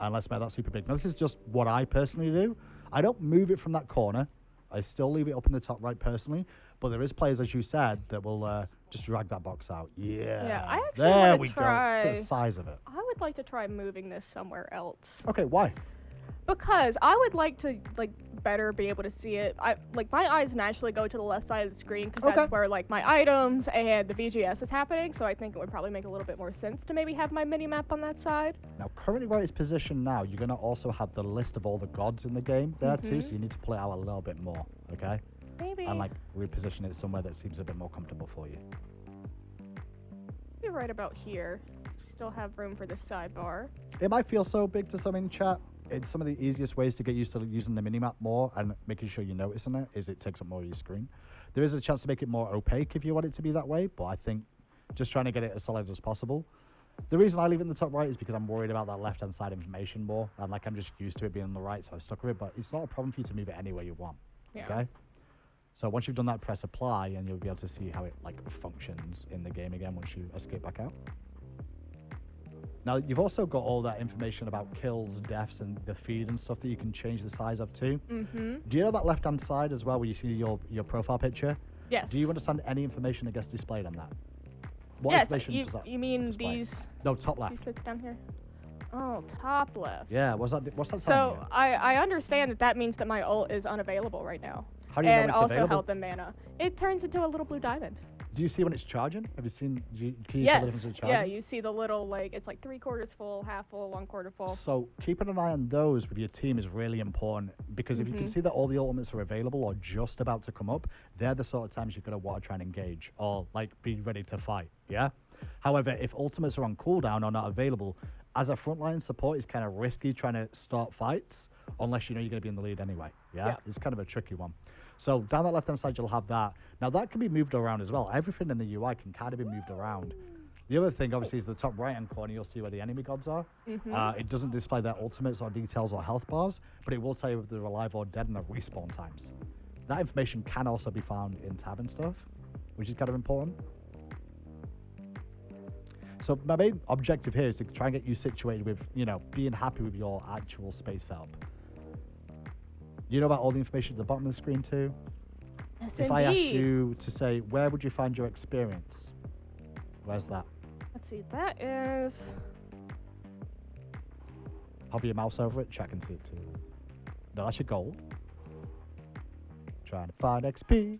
and let's make that super big. Now this is just what I personally do. I don't move it from that corner. I still leave it up in the top right personally. But there is players, as you said, that will just drag that box out. Yeah. Yeah, I actually there wanna we go. Look try- at the size of it. I would like to try moving this somewhere else. Okay, why? Because I would like to like better be able to see it. My eyes naturally go to the left side of the screen because Okay. that's where like my items and the VGS is happening. So I think it would probably make a little bit more sense to maybe have my mini map on that side. Now, currently where it's positioned now, you're going to also have the list of all the gods in the game there too. So you need to play out a little bit more, okay? Maybe. And like reposition it somewhere that seems a bit more comfortable for you. Maybe right about here. We still have room for the sidebar. It might feel so big to some in chat. It's some of the easiest ways to get used to using the minimap more and making sure you're noticing it is it takes up more of your screen. There is a chance to make it more opaque if you want it to be that way, but I think just trying to get it as solid as possible. The reason I leave it in the top right is because I'm worried about that left-hand side information more, and like I'm just used to it being on the right, so I'm stuck with it, but it's not a problem for you to move it anywhere you want, Yeah. okay? So once you've done that, press apply, and you'll be able to see how it like functions in the game again once you escape back out. Now, you've also got all that information about kills, deaths, and the feed and stuff that you can change the size of too. Mm-hmm. Do you know that left-hand side as well where you see your profile picture? Yes. Do you understand any information that gets displayed on that? What Yes, information does that you mean display? these No, top left. these bits down here? Oh, top left. Yeah, what's that telling So you? I understand that means that my ult is unavailable right now. How do you know And it's also available? health and mana. It turns into a little blue diamond. Do you see when it's charging? Have you seen, can you tell the Yes. difference in charging? Yeah, you see the little like it's like 3/4 full, half full, 1/4 full. So keeping an eye on those with your team is really important because if you can see that all the ultimates are available or just about to come up, they're the sort of times you're going to want to try and engage or like be ready to fight, yeah? However, if ultimates are on cooldown or not available, as a frontline support, it's kind of risky trying to start fights unless you know you're going to be in the lead anyway, yeah? Yeah. It's kind of a tricky one. So down that left-hand side, you'll have that. Now that can be moved around as well. Everything in the UI can kind of be moved around. The other thing, obviously, is the top right-hand corner. You'll see where the enemy gods are. It doesn't display their ultimates or details or health bars, but it will tell you if they're alive or dead and their respawn times. That information can also be found in tab and stuff, which is kind of important. So my main objective here is to try and get you situated with, you know, being happy with your actual space setup. You know about all the information at the bottom of the screen too? Yes, If I asked you to say, where would you find your experience? Where's that? Let's see, that is... Hover your mouse over it, check and see it too. No, that's your goal. Trying to find XP,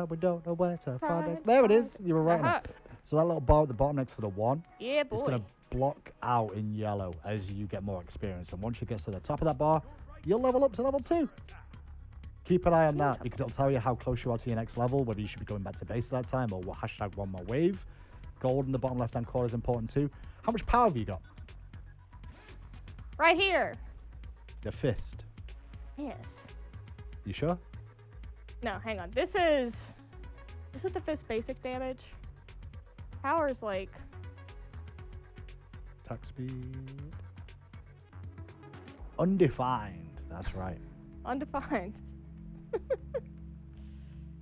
we don't know where to find it. There it is, you were right on it. So that little bar at the bottom next to the 1, Yeah, boy. it's going to block out in yellow as you get more experience. And once you get to the top of that bar, you'll level up to level 2. Keep an eye on that because it'll tell you how close you are to your next level, whether you should be going back to base at that time or what hashtag one more wave. Gold in the bottom left-hand corner is important too. How much power have you got? Right here. The fist. Yes. You sure? No, hang on. This is the fist basic damage. Power is like... Attack speed. Undefined. That's right. undefined.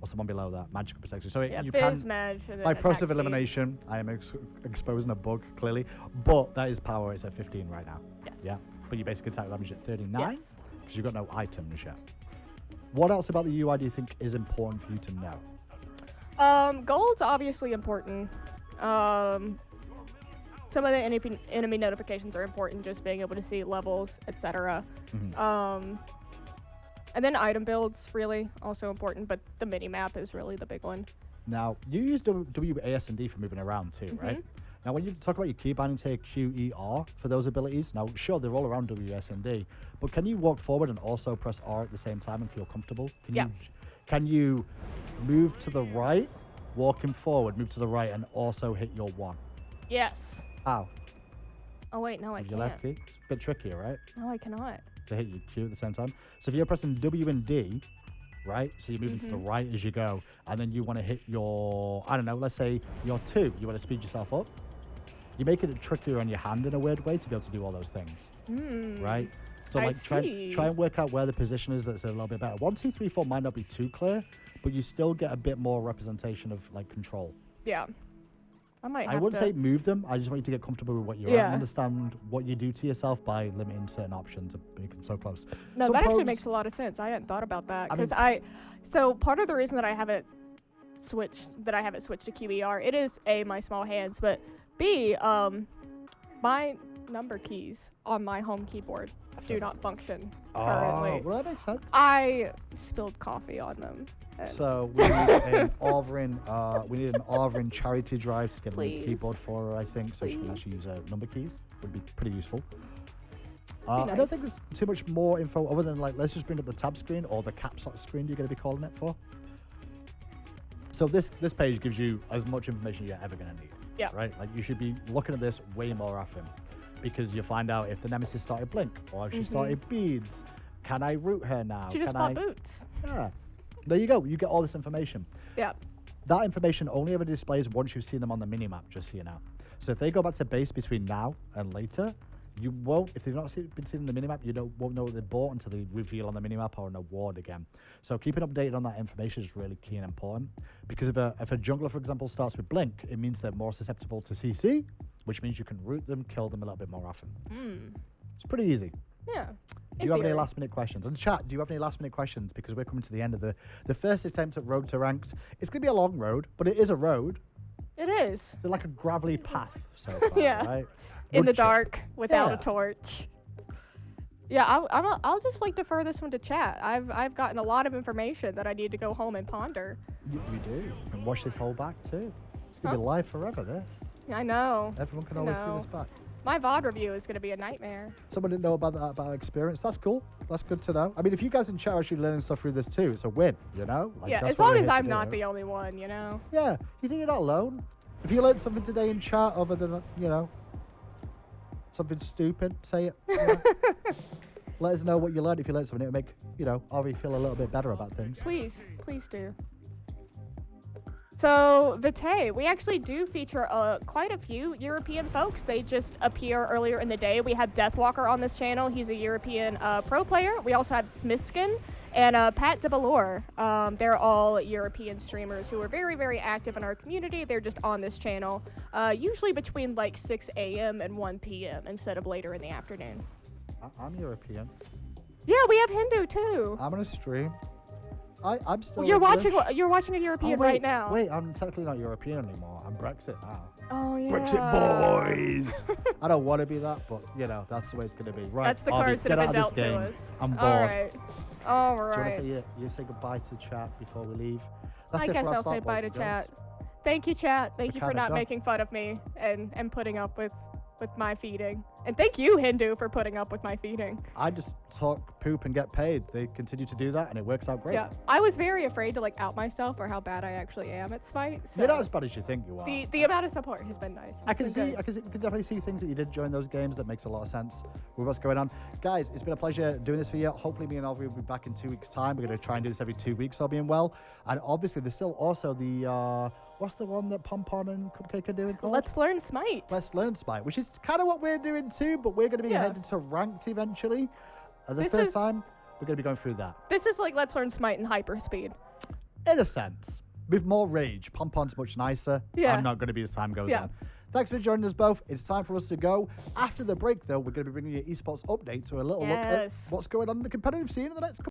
What's the one below that? Magical protection. So Yeah, you fizz, can, mag, and then by process attack of speed. elimination, I am exposing a bug, clearly. But that is power. It's at 15 right now. Yes. Yeah. But you basically attack damage at 39 Yes. because you've got no items yet. What else about the UI do you think is important for you to know? Gold's obviously important. Some of the enemy notifications are important, just being able to see levels, etc. And then item builds, really, also important, but the mini-map is really the big one. Now, you use WASD for moving around too, right? Now, when you talk about your key bindings here, Q, E, R, for those abilities, now, sure, they're all around WASD, but can you walk forward and also press R at the same time and feel comfortable? Can you move to the right, walking forward, move to the right, and also hit your 1? Yes. How? Oh, wait, no, I With your can't. left key? It's a bit trickier, right? No, I cannot. To hit your Q at the same time. So if you're pressing W and D, right? So you're moving to the right as you go, and then you want to hit your, I don't know, let's say your 2. You want to speed yourself up. You're making it trickier on your hand in a weird way to be able to do all those things, right? So I like try and work out where the position is that's a little bit better. 1, 2, 3, 4 might not be too clear, but you still get a bit more representation of like control. Yeah. I wouldn't say move them. I just want you to get comfortable with what you're at and understand what you do to yourself by limiting certain options to make them so close. No, Some that actually pros- makes a lot of sense. I hadn't thought about that I mean- because so part of the reason that I haven't switched to QER, it is A, my small hands, but B, my number keys on my home keyboard do not function currently. Oh, well, that makes sense. I spilled coffee on them. and- So we need an Arvin charity drive to get a new Please. keyboard for her, I think, so she can Please. actually use number keys. Would be pretty useful. Be I nice. don't think there's too much more info other than like let's just bring up the tab screen or the caps lock screen you're going to be calling it for. So this page gives you as much information you're ever going to need. Yeah. Right? Like you should be looking at this way more often because you find out if the nemesis started blink or if she started beads. Can I root her now? She just Can bought I... boots. Yeah. There you go. You get all this information. Yeah. That information only ever displays once you've seen them on the minimap, just so you know. So if they go back to base between now and later, you won't, if they've not been seen on the minimap, won't know what they bought until they reveal on the minimap or an award again. So keeping updated on that information is really key and important. Because if a jungler, for example, starts with blink, it means they're more susceptible to CC, which means you can root them, kill them a little bit more often. It's pretty easy. Yeah. Do you have any last minute questions? And chat, do you have any last minute questions? Because we're coming to the end of the first attempt at Road to Ranks. It's going to be a long road, but it is a road. It is. It's like a gravelly path so far, Yeah. right? In the Wood chip. dark without Yeah. a torch. Yeah, I'll just like defer this one to chat. I've gotten a lot of information that I need to go home and ponder. You do. And watch this whole back too. It's going to be live forever, this. I know. Everyone can I always know. see this back. My VOD review is going to be a nightmare. Someone didn't know about that about our experience. That's cool. That's good to know. I mean, if you guys in chat are actually learning stuff through this too, it's a win, you know? Like, Yeah, that's as what long we're as here to I'm do. not the only one, you know? Yeah. You think you're not alone? If you learned something today in chat other than, you know, something stupid, say it. You know? Let us know what you learned if you learned something. It'll make, you know, Avi feel a little bit better about things. Please. please do. So, Vitae, we actually do feature quite a few European folks. They just appear earlier in the day. We have Deathwalker on this channel. He's a European pro player. We also have Smiskin and Pat DeValor. They're all European streamers who are very, very active in our community. They're just on this channel, usually between like 6 a.m. and 1 p.m. instead of later in the afternoon. I'm European. Yeah, we have Hindu too. I'm gonna stream. I'm still. Well, you're English. watching a European right now. Wait, I'm technically not European anymore. I'm Brexit now. Oh yeah. Brexit boys. I don't want to be that, but you know that's the way it's gonna be. Right. That's the Arby, cards that get have out been of this dealt game. to us. I'm bored. All right. All Do right. you want to say goodbye to chat before we leave? That's I it guess for our I'll start, say bye boys to and chat. girls. Thank you, chat. Thank you for kinda not done. making fun of me and putting up with my feeding. And thank you, Hindu, for putting up with my feeding. I just talk poop and get paid. They continue to do that, and it works out great. Yeah, I was very afraid to like out myself or how bad I actually am at Smite. So You're not as bad as you think you are. the amount of support has been nice. I It's can been see, good. I can definitely see things that you did during those games that makes a lot of sense with what's going on. Guys, it's been a pleasure doing this for you. Hopefully me and Alvy will be back in 2 weeks' time. We're going to try and do this every 2 weeks, all being well. And obviously there's still also the, what's the one that Pompon and Cupcake are doing called? Let's learn Smite. Let's Learn Smite, which is kind of what we're doing too, but we're going to be headed to ranked eventually. The This first is- time, we're going to be going through that. This is like Let's Learn Smite in hyperspeed. In a sense. With more rage. Pompon's much nicer. Yeah. I'm not going to be as time goes Yeah. on. Thanks for joining us both. It's time for us to go. After the break, though, we're going to be bringing you esports update to a little look at Yes. what's going on in the competitive scene in the next couple